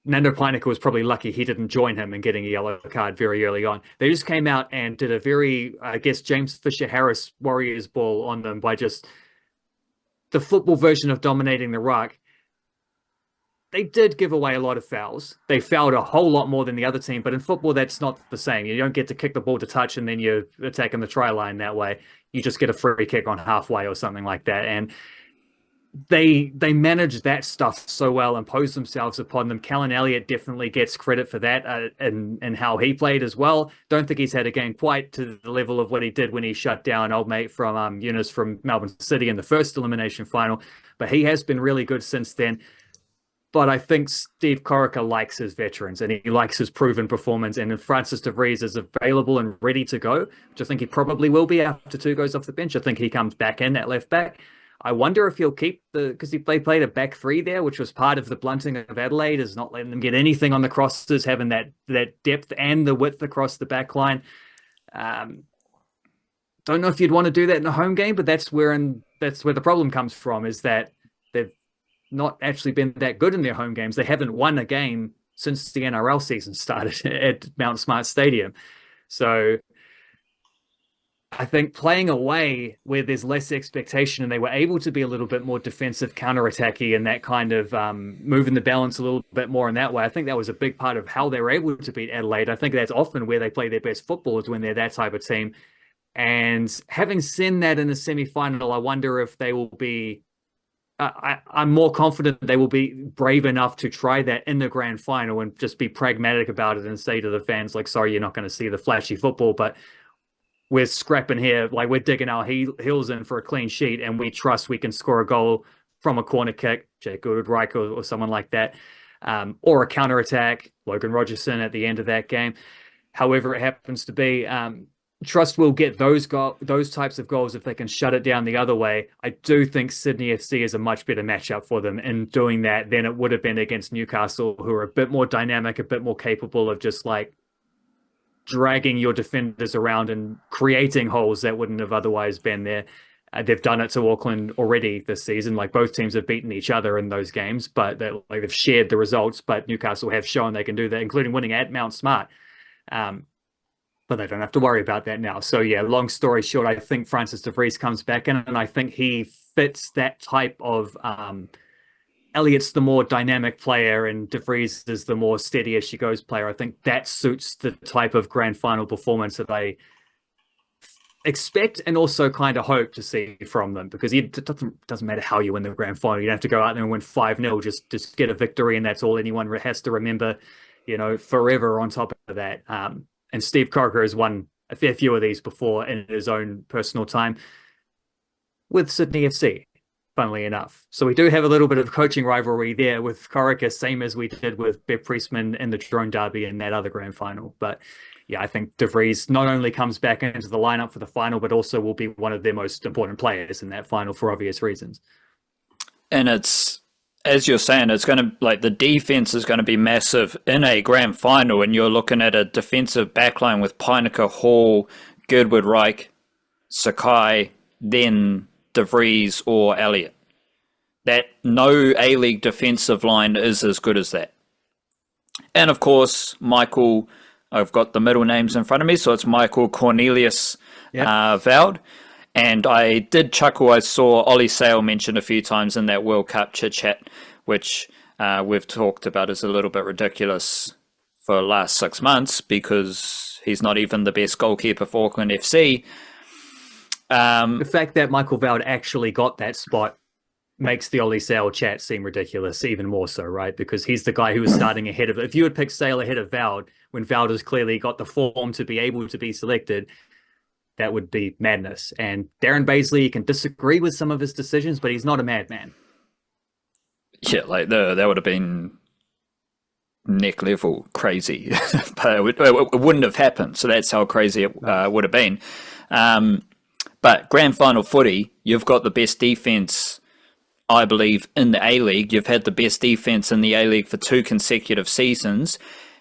Speaker 2: Nando Peinecker was probably lucky he didn't join him in getting a yellow card very early on. They just came out and did a very, I guess, James Fisher-Harris Warriors ball on them by just the football version of dominating the ruck. They did give away a lot of fouls. They fouled a whole lot more than the other team, but in football, that's not the same. You don't get to kick the ball to touch and then you're attacking the try line that way. You just get a free kick on halfway or something like that. And they manage that stuff so well, impose themselves upon them. Callan Elliott definitely gets credit for that and how he played as well. Don't think he's had a game quite to the level of what he did when he shut down old mate from Eunice from Melbourne City in the first elimination final, but he has been really good since then. But I think Steve Corica likes his veterans and he likes his proven performance. And if Francis de Vries is available and ready to go, which I think he probably will be after 2 goes off the bench, I think he comes back in at left back. I wonder if he'll keep because they played a back 3 there, which was part of the blunting of Adelaide, is not letting them get anything on the crosses, having that depth and the width across the back line. Don't know if you'd want to do that in a home game, but that's where in that's where the problem comes from, is that they've not actually been that good in their home games. They haven't won a game since the NRL season started at Mount Smart Stadium. So I think playing away where there's less expectation, and they were able to be a little bit more defensive, counter-attacky, and that kind of moving the balance a little bit more in that way. I think that was a big part of how they were able to beat Adelaide. I think that's often where they play their best football, is when they're that type of team. And having seen that in the semi-final, I wonder if they will be... I'm more confident they will be brave enough to try that in the grand final and just be pragmatic about it and say to the fans, like, sorry, you're not going to see the flashy football, but we're scrapping here, like we're digging our heels in for a clean sheet, and we trust we can score a goal from a corner kick, Jake Goodwood-Reich or someone like that, or a counter-attack, Logan Rogerson at the end of that game. However it happens to be, trust will get those types of goals if they can shut it down the other way. I do think Sydney FC is a much better matchup for them in doing that than it would have been against Newcastle, who are a bit more dynamic, a bit more capable of just like dragging your defenders around and creating holes that wouldn't have otherwise been there. They've done it to Auckland already this season. Like, both teams have beaten each other in those games, but they've shared the results. But Newcastle have shown they can do that, including winning at Mount Smart. But they don't have to worry about that now. So yeah, long story short, I think Francis de Vries comes back in, and I think he fits that type of... Elliott's the more dynamic player, and de Vries is the more steady as she goes player. I think that suits the type of grand final performance that I expect and also kind of hope to see from them, because it doesn't matter how you win the grand final. You don't have to go out there and win 5-0, just get a victory, and that's all anyone has to remember, forever on top of that. And Steve Croker has won a fair few of these before in his own personal time with Sydney FC, funnily enough. So we do have a little bit of coaching rivalry there with Corica, same as we did with Bev Priestman in the Drone Derby in that other grand final. But yeah, I think de Vries not only comes back into the lineup for the final, but also will be one of their most important players in that final for obvious reasons.
Speaker 1: And it's, as you're saying, it's going to, the defense is going to be massive in a grand final, and you're looking at a defensive backline with Pinnaker, Hall, Goodwood-Reich, Sakai, then de Vries or Elliott. That no A-League defensive line is as good as that. And of course, Michael, I've got the middle names in front of me, so it's Michael Cornelius Veld. And I did chuckle. I saw Ollie Sale mentioned a few times in that World Cup chit-chat, which we've talked about is a little bit ridiculous for the last 6 months, because he's not even the best goalkeeper for Auckland FC.
Speaker 2: The fact that Michael Veld actually got that spot makes the Ollie Sale chat seem ridiculous even more so, right? Because he's the guy who was starting ahead of it. If you had picked Sale ahead of Veld, when Veld has clearly got the form to be able to be selected, that would be madness. And Darren Baisley can disagree with some of his decisions, but he's not a madman. Yeah,
Speaker 1: that would have been neck level crazy, but it wouldn't have happened. So that's how crazy it would have been. But grand final footy, you've got the best defense, I believe, in the A-League. You've had the best defense in the A-League for 2 consecutive seasons.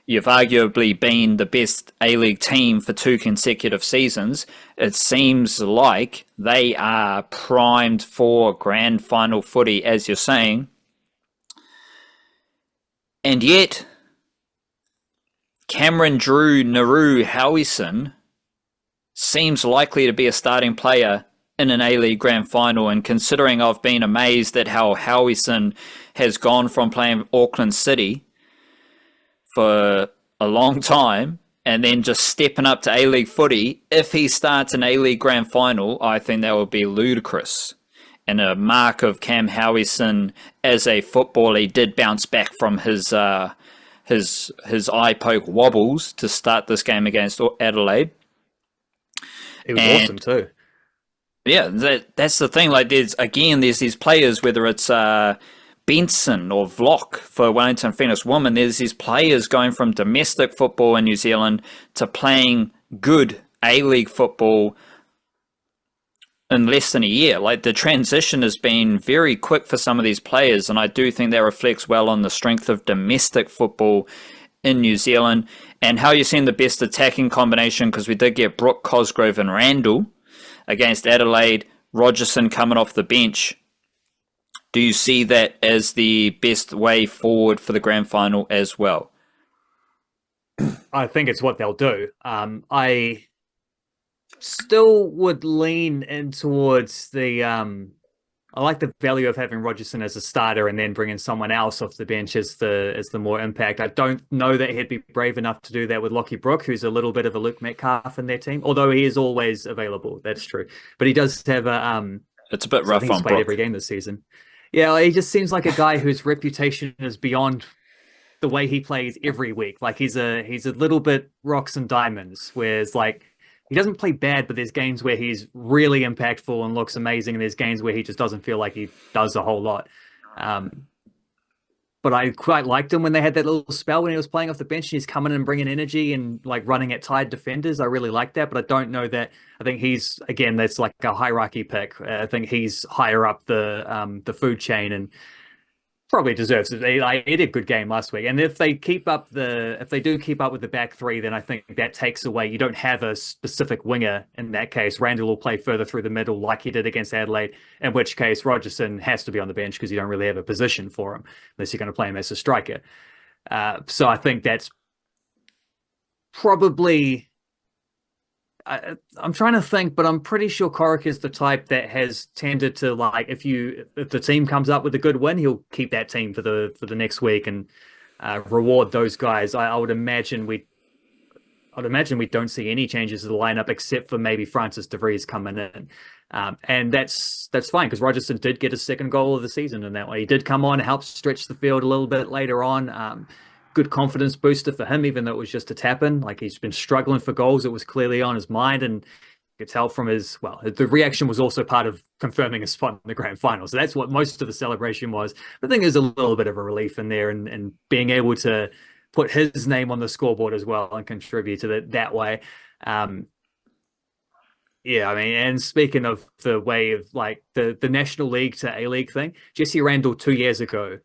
Speaker 1: You've arguably been the best A-League team for 2 consecutive seasons. It seems like they are primed for grand final footy, as you're saying. And yet, Cameron Drew Nauru Howison seems likely to be a starting player in an A-League grand final. And considering I've been amazed at how Howison has gone from playing Auckland City for a long time and then just stepping up to A-League footy, if he starts an A-League grand final, I think that would be ludicrous. And a mark of Cam Howison as a footballer. He did bounce back from his eye poke wobbles to start this game against Adelaide.
Speaker 2: It was awesome too.
Speaker 1: Yeah, that's the thing. There's these players, whether it's Benson or Vlock for Wellington Phoenix Women, there's these players going from domestic football in New Zealand to playing good A-League football in less than a year. The transition has been very quick for some of these players, and I do think that reflects well on the strength of domestic football in New Zealand, and how you're seeing the best attacking combination, because we did get Brooke, Cosgrove and Randall against Adelaide. Rogerson coming off the bench, do you see that as the best way forward for the grand final as well?
Speaker 2: I think it's what they'll do. I still would lean in towards the I like the value of having Rogerson as a starter and then bringing someone else off the bench as the more impact. I don't know that he'd be brave enough to do that with Lockie Brook, who's a little bit of a Luke Metcalf in their team, although he is always available. That's true. But he does have a
Speaker 1: it's a bit rough on
Speaker 2: he's played
Speaker 1: Brook.
Speaker 2: every game this season. Yeah, he just seems like a guy whose reputation is beyond the way he plays every week. Like he's a little bit rocks and diamonds, whereas like he doesn't play bad, but there's games where he's really impactful and looks amazing, and there's games where he just doesn't feel like he does a whole lot. But I quite liked him when they had that little spell when he was playing off the bench and he's coming and bringing energy and like running at tired defenders. I really like that, but I don't know that. I think he's, again, that's like a hierarchy pick. I think he's higher up the food chain and probably deserves it. He did a good game last week, and if they do keep up with the back three, then I think that takes away. You don't have a specific winger in that case. Randall will play further through the middle, like he did against Adelaide. In which case, Rogerson has to be on the bench because you don't really have a position for him unless you're going to play him as a striker. So I think that's probably. I'm trying to think, but I'm pretty sure Corrick is the type that has tended to like if the team comes up with a good win, he'll keep that team for the next week and reward those guys. I would imagine we don't see any changes to the lineup except for maybe Francis de Vries coming in, and that's fine because Rogerson did get his second goal of the season in that way. He did come on, help stretch the field a little bit later on. Good confidence booster for him, even though it was just a tap-in. Like he's been struggling for goals. It was clearly on his mind, and you could tell from the reaction was also part of confirming a spot in the grand final. So that's what most of the celebration was. I think there's a little bit of a relief in there and being able to put his name on the scoreboard as well and contribute to that way. Yeah, I mean, and speaking of the way of like the National League to A-League thing, Jesse Randall 2 years ago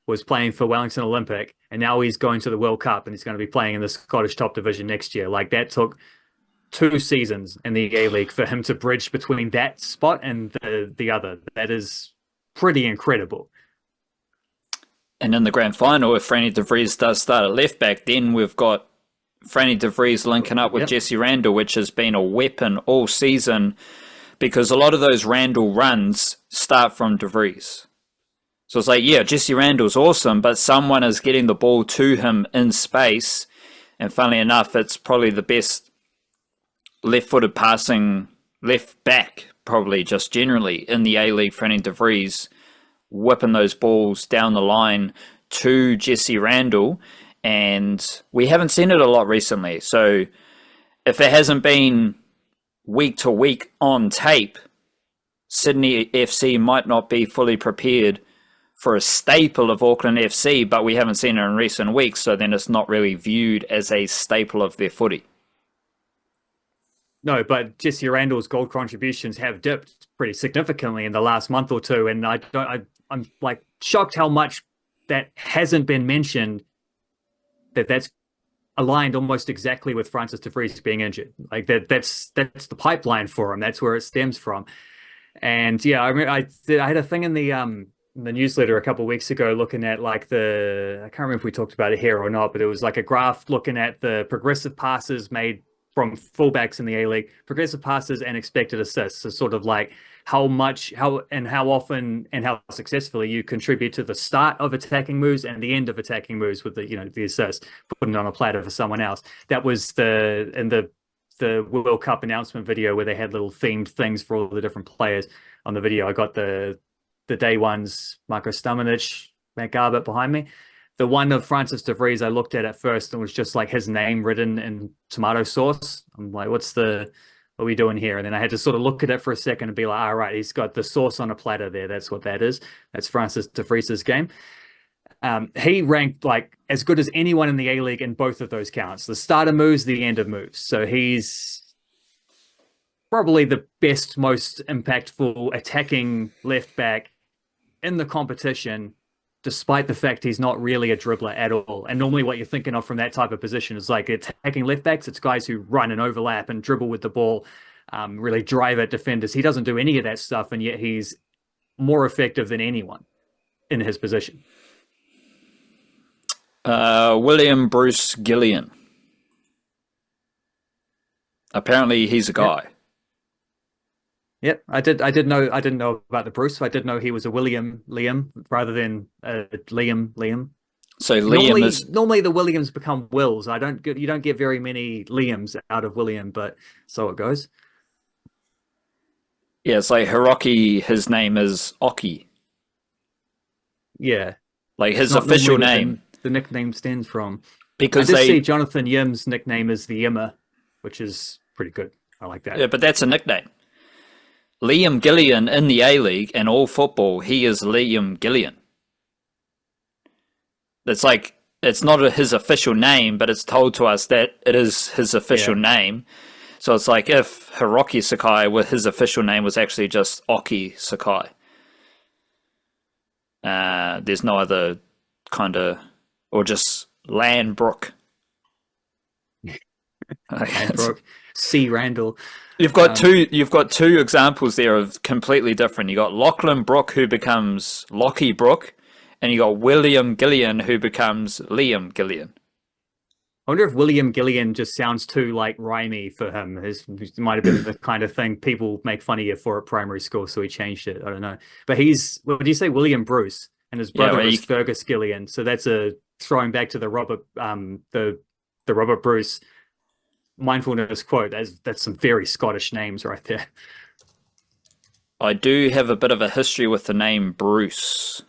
Speaker 2: was playing for Wellington Olympic, and now he's going to the World Cup and he's going to be playing in the Scottish top division next year. Like that took 2 seasons in the A-League for him to bridge between that spot and the other. That is pretty incredible.
Speaker 1: And in the grand final, if Franny de Vries does start at left back, then we've got Franny de Vries linking up with Jesse Randall, which has been a weapon all season because a lot of those Randall runs start from de Vries. So it's like, yeah, Jesse Randall's awesome, but someone is getting the ball to him in space. And funnily enough, it's probably the best left-footed passing left back, probably just generally in the A-League, Franny de Vries, whipping those balls down the line to Jesse Randall. And we haven't seen it a lot recently. So if it hasn't been week to week on tape, Sydney FC might not be fully prepared for a staple of Auckland FC, but we haven't seen it in recent weeks, so then it's not really viewed as a staple of their footy.
Speaker 2: No, but Jesse Randall's goal contributions have dipped pretty significantly in the last month or two, and I'm like shocked how much that hasn't been mentioned. That's aligned almost exactly with Francis de Vries being injured. Like that's the pipeline for him. That's where it stems from. And yeah, I mean, I had a thing in the newsletter a couple of weeks ago looking at like I can't remember if we talked about it here or not, but it was like a graph looking at the progressive passes made from fullbacks in the A-League, progressive passes and expected assists. So sort of like how often and how successfully you contribute to the start of attacking moves and the end of attacking moves with the assist, putting it on a platter for someone else. That was in the World Cup announcement video where they had little themed things for all the different players on the video. I got the day ones, Marko Stamenic, Matt Garbutt behind me. The one of Francis de Vries I looked at first and was just like his name written in tomato sauce. I'm like, what are we doing here? And then I had to sort of look at it for a second and be like, all right, he's got the sauce on a platter there. That's what that is. That's Francis de Vries' game. He ranked like as good as anyone in the A-League in both of those counts. The starter moves, the end of moves. So he's probably the best, most impactful attacking left back in the competition, despite the fact he's not really a dribbler at all. And normally what you're thinking of from that type of position is like attacking left backs. It's guys who run and overlap and dribble with the ball. really drive at defenders. He doesn't do any of that stuff, and yet he's more effective than anyone in his position.
Speaker 1: William Bruce Gillian. Apparently, he's a guy.
Speaker 2: Yep, I didn't know about the Bruce. I did know he was a Liam rather than Liam.
Speaker 1: So Liam
Speaker 2: normally the Williams become Wills. You don't get very many Liams out of William, but so it goes.
Speaker 1: Yeah, it's like Hiroki. His name is Oki.
Speaker 2: Yeah,
Speaker 1: like his official name.
Speaker 2: The nickname stands from.
Speaker 1: Because
Speaker 2: I did see Jonathan Yim's nickname is the Yimmer, which is pretty good. I like that.
Speaker 1: Yeah, but that's a nickname. Liam Gillian in the A-League and all football, he is Liam Gillian. It's like, it's not his official name, but it's told to us that it is his official name. So it's like if Hiroki Sakai, with his official name, was actually just Oki Sakai. There's no other kind of, or just Landbrook.
Speaker 2: Landbrook. C. Randall.
Speaker 1: You've got two examples there of completely different. You got Lachlan Brook, who becomes Lockie Brook, and you got William Gillian, who becomes Liam Gillian.
Speaker 2: I wonder if William Gillian just sounds too like rhymey for him. It might have been the kind of thing people make fun of you for at primary school, so he changed it. I don't know. But what did you say? William Bruce, and his brother is Fergus Gillian. So that's throwing back to the Robert Bruce mindfulness quote. That's some very Scottish names right there.
Speaker 1: I do have a bit of a history with the name Bruce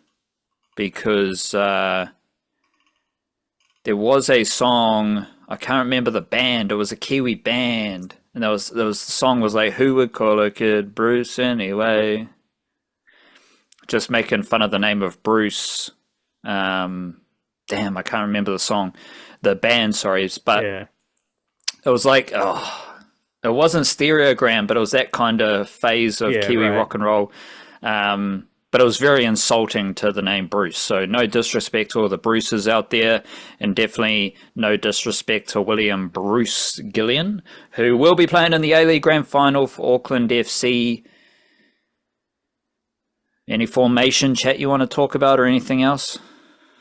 Speaker 1: because there was a song, I can't remember the band, it was a Kiwi band, and the song was like, who would call a kid Bruce anyway? Just making fun of the name of Bruce. Damn, I can't remember the band, sorry, but
Speaker 2: yeah.
Speaker 1: It was like, it wasn't Stereogram, but it was that kind of phase of Kiwi rock and roll. But it was very insulting to the name Bruce. So no disrespect to all the Bruces out there, and definitely no disrespect to William Bruce Gillian, who will be playing in the A-League Grand Final for Auckland FC. Any formation chat you want to talk about or anything else?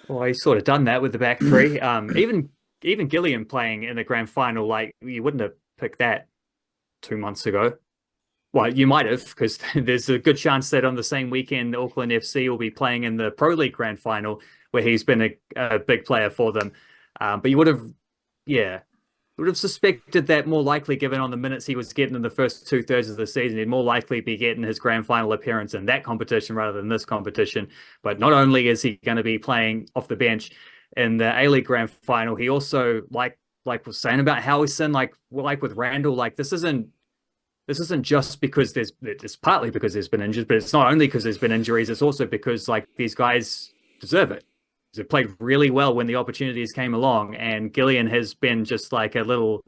Speaker 2: Well, he's sort of done that with the back three. Even Gillian playing in the grand final, like, you wouldn't have picked that 2 months ago. Well, you might have, because there's a good chance that on the same weekend, Auckland FC will be playing in the Pro League grand final, where he's been a big player for them. But you would have suspected that more likely, given on the minutes he was getting in the first 2/3 of the season, he'd more likely be getting his grand final appearance in that competition rather than this competition. But not only is he going to be playing off the bench in the A-League grand final, he also, like was saying about Howison, like with Randall, like this isn't just because it's partly because there's been injuries, but it's not only because there's been injuries, it's also because like these guys deserve it. They played really well when the opportunities came along, and Gillian has been just like a little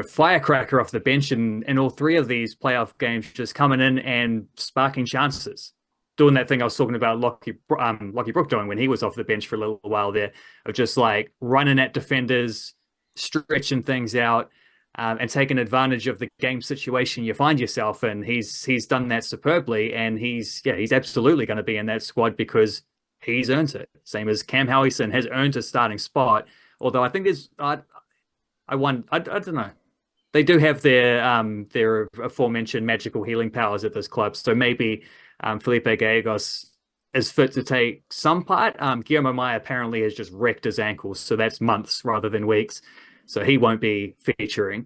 Speaker 2: firecracker off the bench in all three of these playoff games, just coming in and sparking chances. Doing that thing I was talking about Lockie Brook doing when he was off the bench for a little while there, of just like running at defenders, stretching things out, and taking advantage of the game situation you find yourself in. He's done that superbly, and he's absolutely going to be in that squad because he's earned it. Same as Cam Howison has earned a starting spot. Although I think there's I don't know. They do have their aforementioned magical healing powers at this club, so maybe Felipe Gallegos is fit to take some part. Guillermo Maia apparently has just wrecked his ankles, so that's months rather than weeks. So he won't be featuring.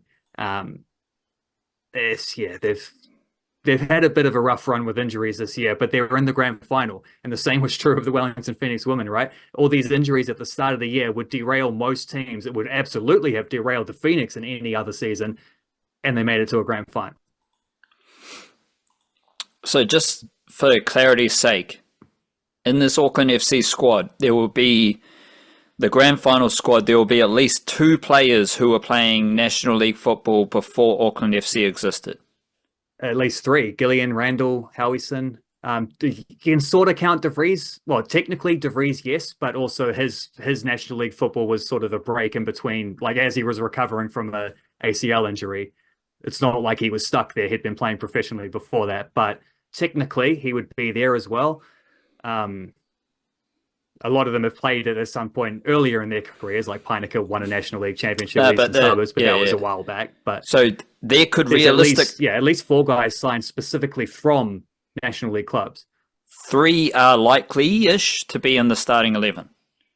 Speaker 2: They've had a bit of a rough run with injuries this year, but they were in the grand final, and the same was true of the Wellington Phoenix Women, right? All these injuries at the start of the year would derail most teams. It would absolutely have derailed the Phoenix in any other season, and they made it to a grand final.
Speaker 1: So just for clarity's sake, in this Auckland FC squad, there will be the grand final squad. There will be at least 2 players who were playing National League football before Auckland FC existed.
Speaker 2: At least 3: Gillian, Randall, Howison. You can sort of count De Vries. Well, technically De Vries, yes, but also his National League football was sort of a break in between, like as he was recovering from a ACL injury. It's not like he was stuck there. He'd been playing professionally before that, but technically he would be there as well. A lot of them have played it at some point earlier in their careers, like Pinnacle won a National League championship, but that was a while back. But
Speaker 1: so there could
Speaker 2: at least 4 guys signed specifically from National League clubs.
Speaker 1: 3 are likely-ish to be in the starting 11.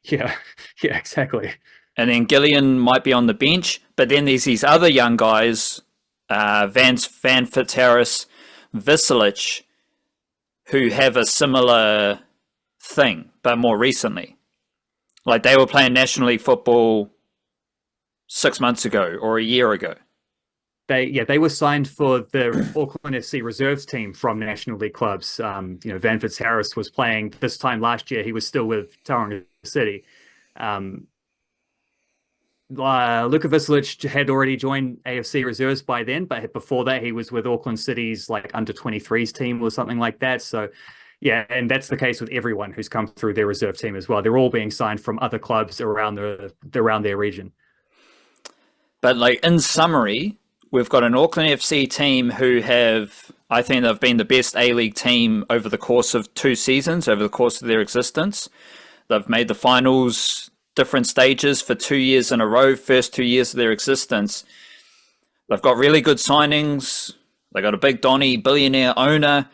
Speaker 2: Yeah, exactly.
Speaker 1: And then Gillian might be on the bench, but then there's these other young guys, Van Fitzharris, Visilic, who have a similar thing, but more recently. Like they were playing National League football 6 months ago or a year ago.
Speaker 2: They were signed for the Auckland FC reserves team from National League clubs. Van Fitzharris was playing this time last year. He was still with Tauranga City. Luka Visilic had already joined AFC reserves by then, but before that he was with Auckland City's like under 23s team or something like that. So yeah, and that's the case with everyone who's come through their reserve team as well. They're all being signed from other clubs around their region. But
Speaker 1: like in summary, we've got an Auckland FC team who I think they've been the best A-League team over the course of 2 seasons, over the course of their existence. They've made the finals, different stages for 2 years in a row, first 2 years of their existence. They've got really good signings. They got a big Donny billionaire owner.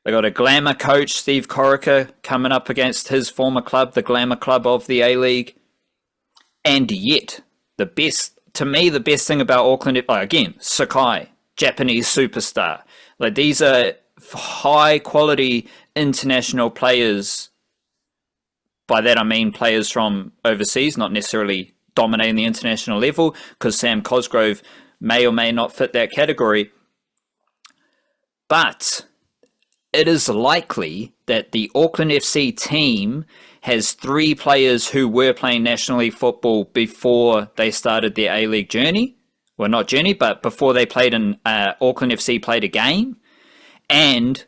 Speaker 1: They got a glamour coach, Steve Corica, coming up against his former club, the glamour club of the A-League. And yet, the best thing about Auckland, again, Sakai, Japanese superstar. Like these are high quality international players. By that I mean players from overseas, not necessarily dominating the international level, because Sam Cosgrove may or may not fit that category. But it is likely that the Auckland FC team has 3 players who were playing National League football before they started their A-League journey. Well, not journey, but before they played in Auckland FC played a game. And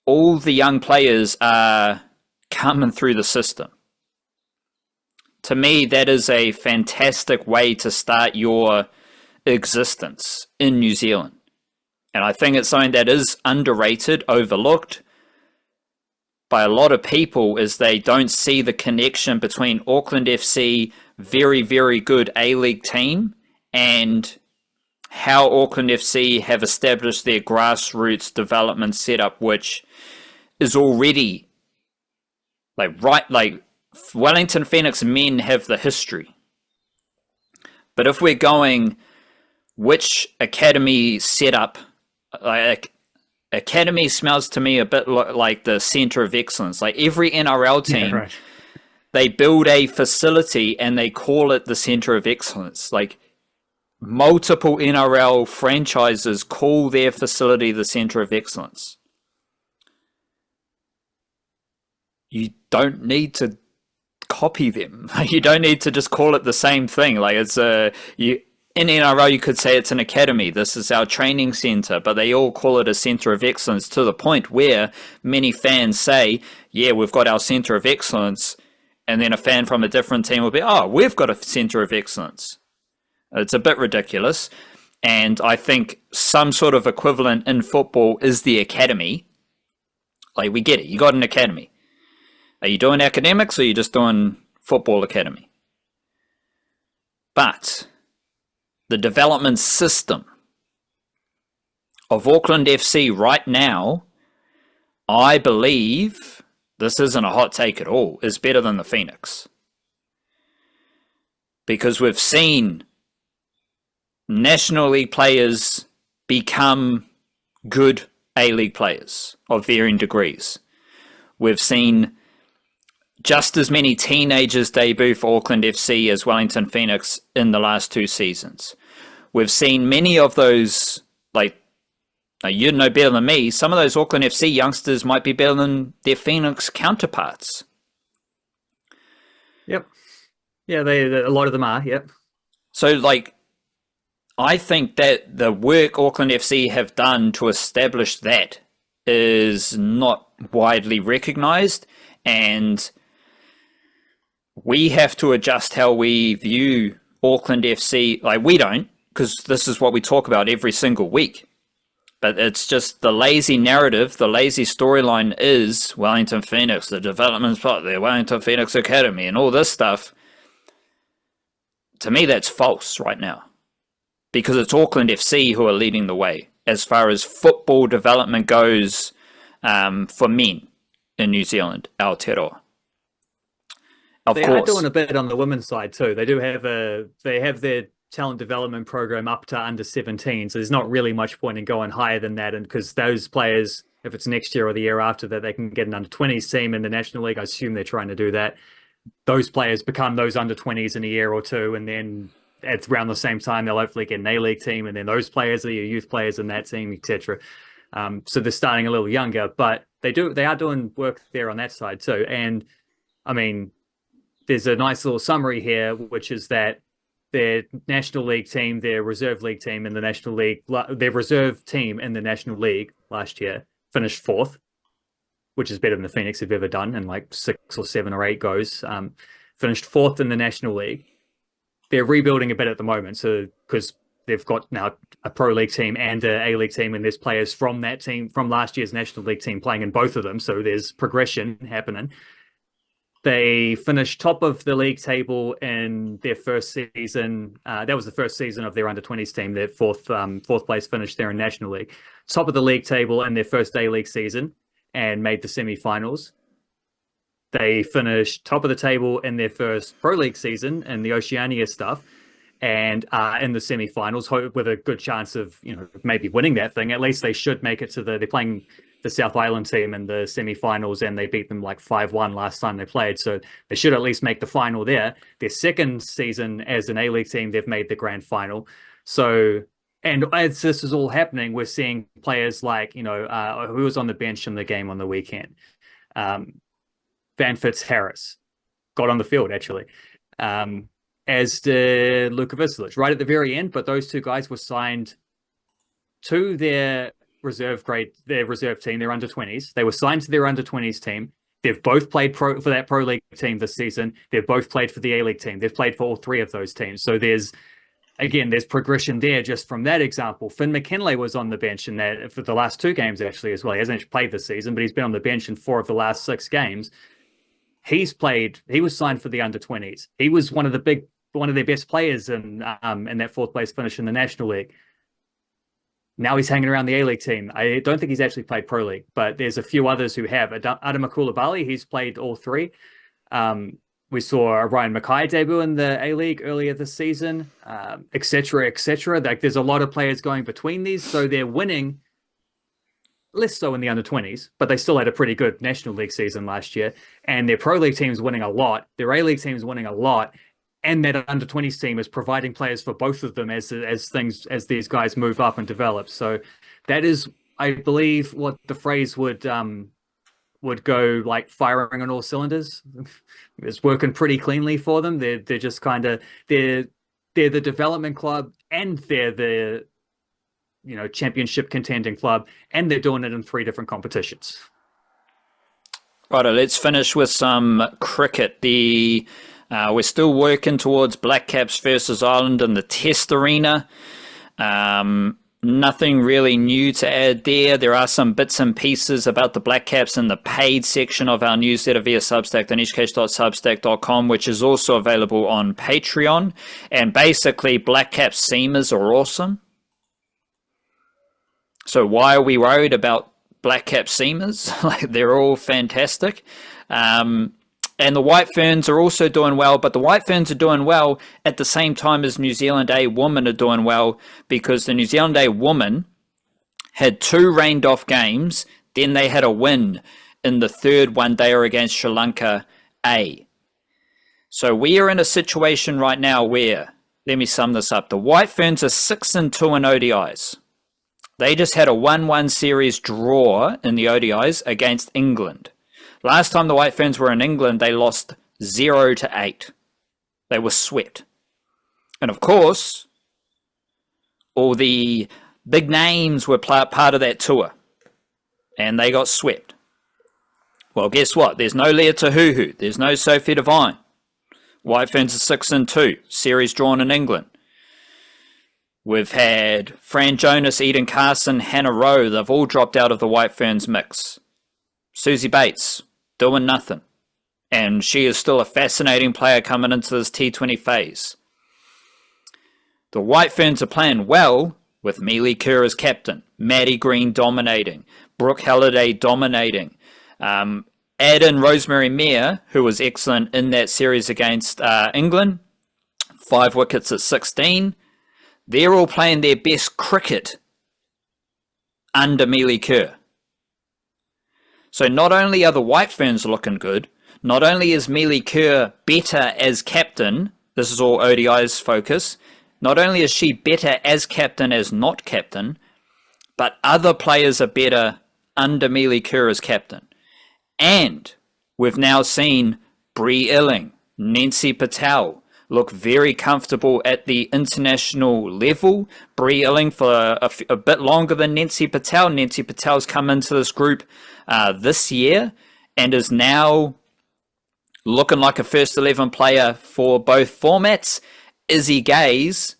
Speaker 1: all the young players are coming through the system. To me, that is a fantastic way to start your existence in New Zealand. And I think it's something that is underrated, overlooked by a lot of people, is they don't see the connection between Auckland FC, very, very good A-League team, and how Auckland FC have established their grassroots development setup, which is already like Wellington Phoenix men have the history. But if we're going which academy setup, like academy smells to me a bit like the center of excellence. Like every NRL team, they build a facility and they call it the center of excellence. Like multiple NRL franchises call their facility the center of excellence. You don't need to copy them. You don't need to just call it the same thing. Like it's in NRL, you could say it's an academy. This is our training center, but they all call it a center of excellence, to the point where many fans say, yeah, we've got our center of excellence. And then a fan from a different team will be, oh, we've got a center of excellence. It's a bit ridiculous. And I think some sort of equivalent in football is the academy. Like we get it. You got an academy. Are you doing academics or are you just doing football academy? But the development system of Auckland FC right now, I believe, this isn't a hot take at all, is better than the Phoenix. Because we've seen National League players become good A-League players of varying degrees. We've seen just as many teenagers debut for Auckland FC as Wellington Phoenix in the last 2 seasons. We've seen many of those, like, you know better than me, some of those Auckland FC youngsters might be better than their Phoenix counterparts.
Speaker 2: Yep. Yeah, a lot of them are, yep.
Speaker 1: So, like, I think that the work Auckland FC have done to establish that is not widely recognised, and we have to adjust how we view Auckland FC. Like, we don't, because this is what we talk about every single week. But it's just the lazy narrative, the lazy storyline is Wellington Phoenix, the development spot, the Wellington Phoenix Academy, and all this stuff. To me, that's false right now. Because it's Auckland FC who are leading the way as far as football development goes for men in New Zealand, Aotearoa.
Speaker 2: They are doing a bit on the women's side too. They do have their talent development program up to under 17, so there's not really much point in going higher than that. And because those players, if it's next year or the year after that, they can get an under 20s team in the National League. I assume they're trying to do that. Those players become those under 20s in a year or two, and then at around the same time they'll hopefully get an A-League team, and then those players are your youth players in that team, etc. So they're starting a little younger, but they are doing work there on that side too. And I mean, there's a nice little summary here, which is that their National League team, their reserve league team in the National League, their reserve team in the National League last year finished 4th, which is better than the Phoenix have ever done in like 6 or 7 or 8 goes. Finished 4th in the National League. They're rebuilding a bit at the moment, so because they've got now a Pro League team and an A-League team, and there's players from that team, from last year's National League team, playing in both of them, so there's progression happening. They finished top of the league table in their first season. That was the first season of their under-20s team. Their fourth place finished there in National League. Top of the league table in their first A-League season and made the semi-finals. They finished top of the table in their first Pro League season in the Oceania stuff, and in the semi-finals with a good chance of maybe winning that thing. At least they should make it to they're playing the South Island team in the semi-finals, and they beat them like 5-1 last time they played, so they should at least make the final there. Their second season as an A-League team, they've made the grand final. So, and as this is all happening, we're seeing players like who was on the bench in the game on the weekend. Van Fitz-Harris got on the field actually, as did Luka Vislic right at the very end, but those two guys were signed to their reserve team, their under-20s. They were signed to their under-20s team. They've both played for that Pro League team this season. They've both played for the A-League team. They've played for all 3 of those teams. So there's progression there just from that example. Finn McKinlay was on the bench in that for the last 2 games actually as well. He hasn't actually played this season, but he's been on the bench in 4 of the last 6 games. He was signed for the under-20s. He was one of their best players in that 4th place finish in the National League. Now he's hanging around the A-League team. I don't think he's actually played Pro League, but there's a few others who have. Adama Koulibaly, he's played all 3. We saw Ryan Mackay debut in the A-League earlier this season, et cetera, et cetera. Like, there's a lot of players going between these, so they're winning, less so in the under-20s, but they still had a pretty good National League season last year, and their Pro League team's winning a lot. Their A-League team's winning a lot, and that under-20s team is providing players for both of them as these guys move up and develop. So that is, I believe, what the phrase would go like firing on all cylinders. It's working pretty cleanly for them. They're just kind of they're the development club, and they're the championship contending club, and they're doing it in 3 different competitions.
Speaker 1: Righto, let's finish with some cricket. We're still working towards Black Caps versus Ireland in the Test arena. Nothing really new to add there. There are some bits and pieces about the Black Caps in the paid section of our newsletter via Substack, danishkesh.substack.com, which is also available on Patreon. And basically, Black Caps seamers are awesome. So why are we worried about Black Cap seamers? Like, they're all fantastic. And the White Ferns are also doing well, but the White Ferns are doing well at the same time as New Zealand A women are doing well, because the New Zealand A women had 2 rained off games, then they had a win in the 3rd one-dayer against Sri Lanka A. So we are in a situation right now where, let me sum this up, the White Ferns are 6-2 in ODIs. They just had a 1-1 series draw in the ODIs against England. Last time the White Ferns were in England, they lost 0-8. They were swept. And of course, all the big names were part of that tour, and they got swept. Well, guess what? There's no Leah Tahuhu. There's no Sophie Devine. White Ferns are 6-2. Series drawn in England. We've had Fran Jonas, Eden Carson, Hannah Rowe. They've all dropped out of the White Ferns mix. Susie Bates, doing nothing. And she is still a fascinating player coming into this T20 phase. The White Ferns are playing well with Mealy Kerr as captain, Maddie Green dominating, Brooke Halliday dominating. Add in Rosemary Meir, who was excellent in that series against England. 5 wickets at 16. They're all playing their best cricket under Mealy Kerr. So not only are the White Ferns looking good, not only is Mealy Kerr better as captain, this is all ODI's focus, not only is she better as captain as not captain, but other players are better under Mealy Kerr as captain. And we've now seen Bree Illing, Nancy Patel look very comfortable at the international level. Bree Illing for a bit longer than Nancy Patel. Nancy Patel's come into this group this year and is now looking like a first 11 player for both formats. Izzy Gaze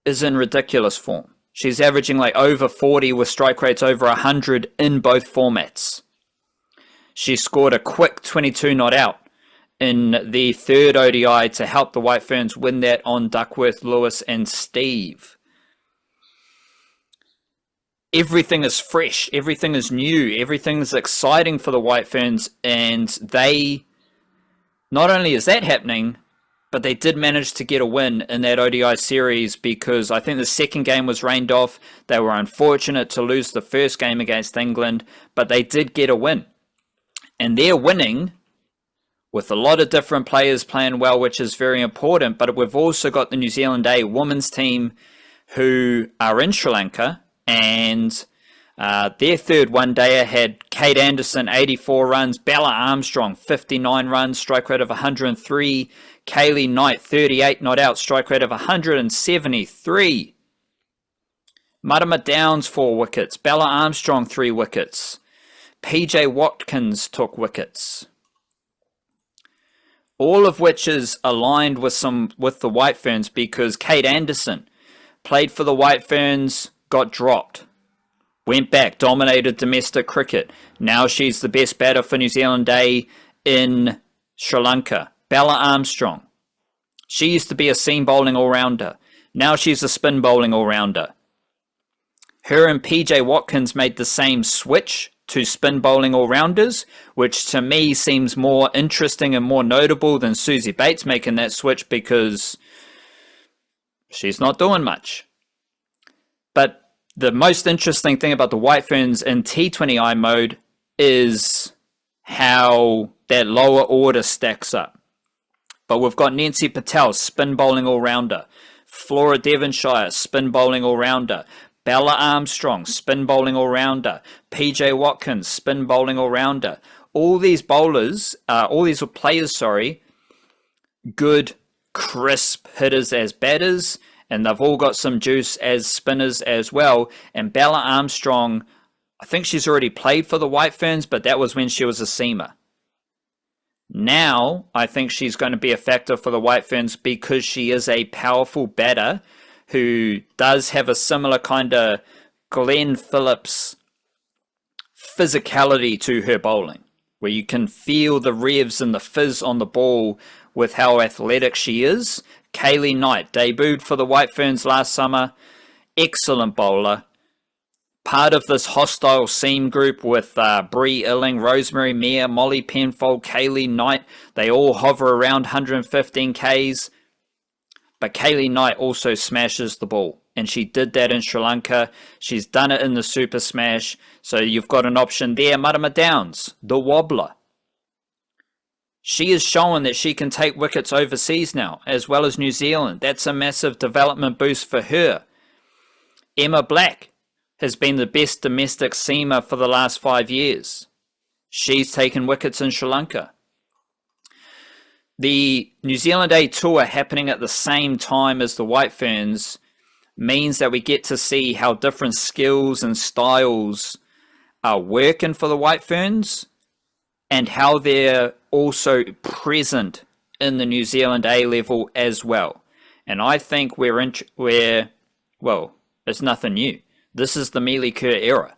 Speaker 1: is in ridiculous form. She's averaging like over 40 with strike rates over 100 in both formats. She scored a quick 22 not out in the third ODI to help the White Ferns win that on Duckworth, Lewis and Steve. Everything is fresh, everything is new, everything is exciting for the White Ferns, and they, not only is that happening, but they did manage to get a win in that ODI series because I think the second game was rained off. They were unfortunate to lose the first game against England, but they did get a win. And they're winning with a lot of different players playing well, which is very important. But we've also got the New Zealand A women's team who are in Sri Lanka, and their third one-dayer had Kate Anderson, 84 runs, Bella Armstrong, 59 runs, strike rate of 103, Kaylee Knight, 38 not out, strike rate of 173. Marama Downs, 4 wickets, Bella Armstrong, 3 wickets, PJ Watkins took wickets. All of which is aligned with the White Ferns because Kate Anderson played for the White Ferns, got dropped, went back, dominated domestic cricket. Now she's the best batter for New Zealand A in Sri Lanka. Bella Armstrong. She used to be a seam bowling all-rounder. Now she's a spin bowling all-rounder. Her and PJ Watkins made the same switch to spin bowling all-rounders, which to me seems more interesting and more notable than Susie Bates making that switch because she's not doing much. But the most interesting thing about the White Ferns in T20I mode is how that lower order stacks up. But we've got Nancy Patel, spin bowling all-rounder. Flora Devonshire, spin bowling all-rounder. Bella Armstrong, spin bowling all-rounder. PJ Watkins, spin bowling all-rounder. All these players, good, crisp hitters as batters, and they've all got some juice as spinners as well. And Bella Armstrong, I think she's already played for the White Ferns, but that was when she was a seamer. Now, I think she's going to be a factor for the White Ferns because she is a powerful batter who does have a similar kind of Glenn Phillips physicality to her bowling, where you can feel the revs and the fizz on the ball with how athletic she is. Kaylee Knight debuted for the White Ferns last summer. Excellent bowler. Part of this hostile seam group with Bree Illing, Rosemary Meir, Molly Penfold, Kaylee Knight. They all hover around 115 Ks. But Kaylee Knight also smashes the ball. And she did that in Sri Lanka. She's done it in the Super Smash. So you've got an option there. Marama Downs, the wobbler. She is showing that she can take wickets overseas now, as well as New Zealand. That's a massive development boost for her. Emma Black has been the best domestic seamer for the last 5 years. She's taken wickets in Sri Lanka. The New Zealand A Tour happening at the same time as the White Ferns means that we get to see how different skills and styles are working for the White Ferns and how they're also present in the New Zealand A level as well. And I think we're well, it's nothing new. This is the Mealy Kerr era.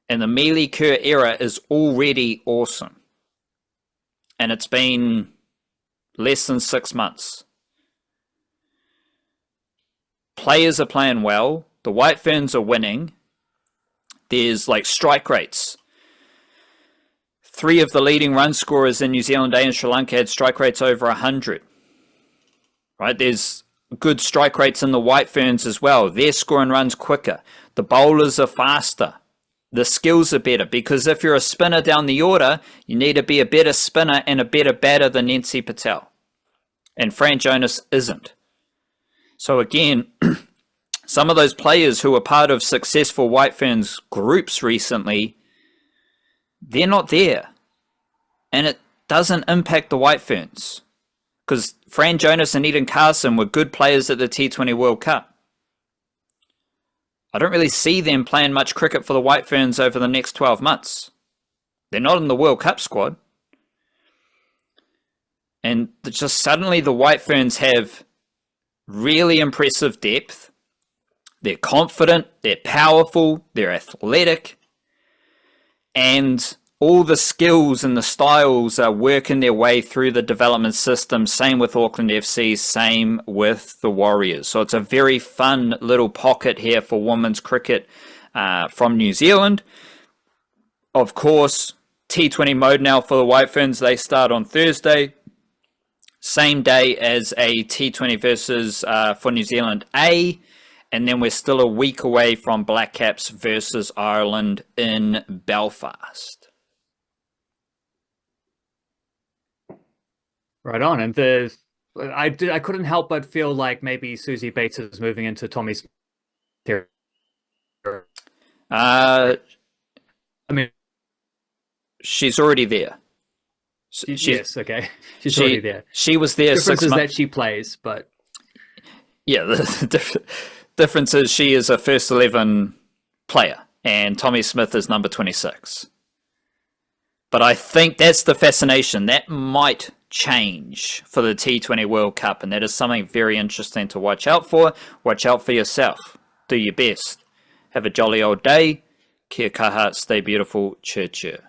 Speaker 1: And the Mealy Kerr era is already awesome. And it's been less than 6 months. Players are playing well. The White Ferns are winning. There's like strike rates. 3 of the leading run scorers in New Zealand and Sri Lanka had strike rates over 100. Right? There's good strike rates in the White Ferns as well. They're scoring runs quicker. The bowlers are faster. The skills are better, because if you're a spinner down the order, you need to be a better spinner and a better batter than Nancy Patel. And Fran Jonas isn't. So again, some of those players who are part of successful White Ferns groups recently, they're not there. And it doesn't impact the White Ferns. Because Fran Jonas and Eden Carson were good players at the T20 World Cup. I don't really see them playing much cricket for the White Ferns over the next 12 months. They're not in the World Cup squad. And just suddenly the White Ferns have really impressive depth. They're confident, they're powerful, they're athletic. And all the skills and the styles are working their way through the development system. Same with Auckland FC, same with the Warriors. So it's a very fun little pocket here for women's cricket from New Zealand. Of course, T20 mode now for the White Ferns. They start on Thursday. Same day as a T20 versus for New Zealand A. And then we're still a week away from Black Caps versus Ireland in Belfast.
Speaker 2: Right on. And I couldn't help but feel like maybe Susie Bates is moving into Tommy Smith here.
Speaker 1: I
Speaker 2: mean,
Speaker 1: she's already there.
Speaker 2: Yes, okay. She's already there.
Speaker 1: She was there 6 months.
Speaker 2: The difference is that she plays, but...
Speaker 1: Yeah, the difference is she is a first 11 player, and Tommy Smith is number 26. But I think that's the fascination. That might change for the T20 World Cup, and that is something very interesting to watch out for. Watch out for yourself. Do your best. Have a jolly old day. Kia kaha, stay beautiful. Chir chir.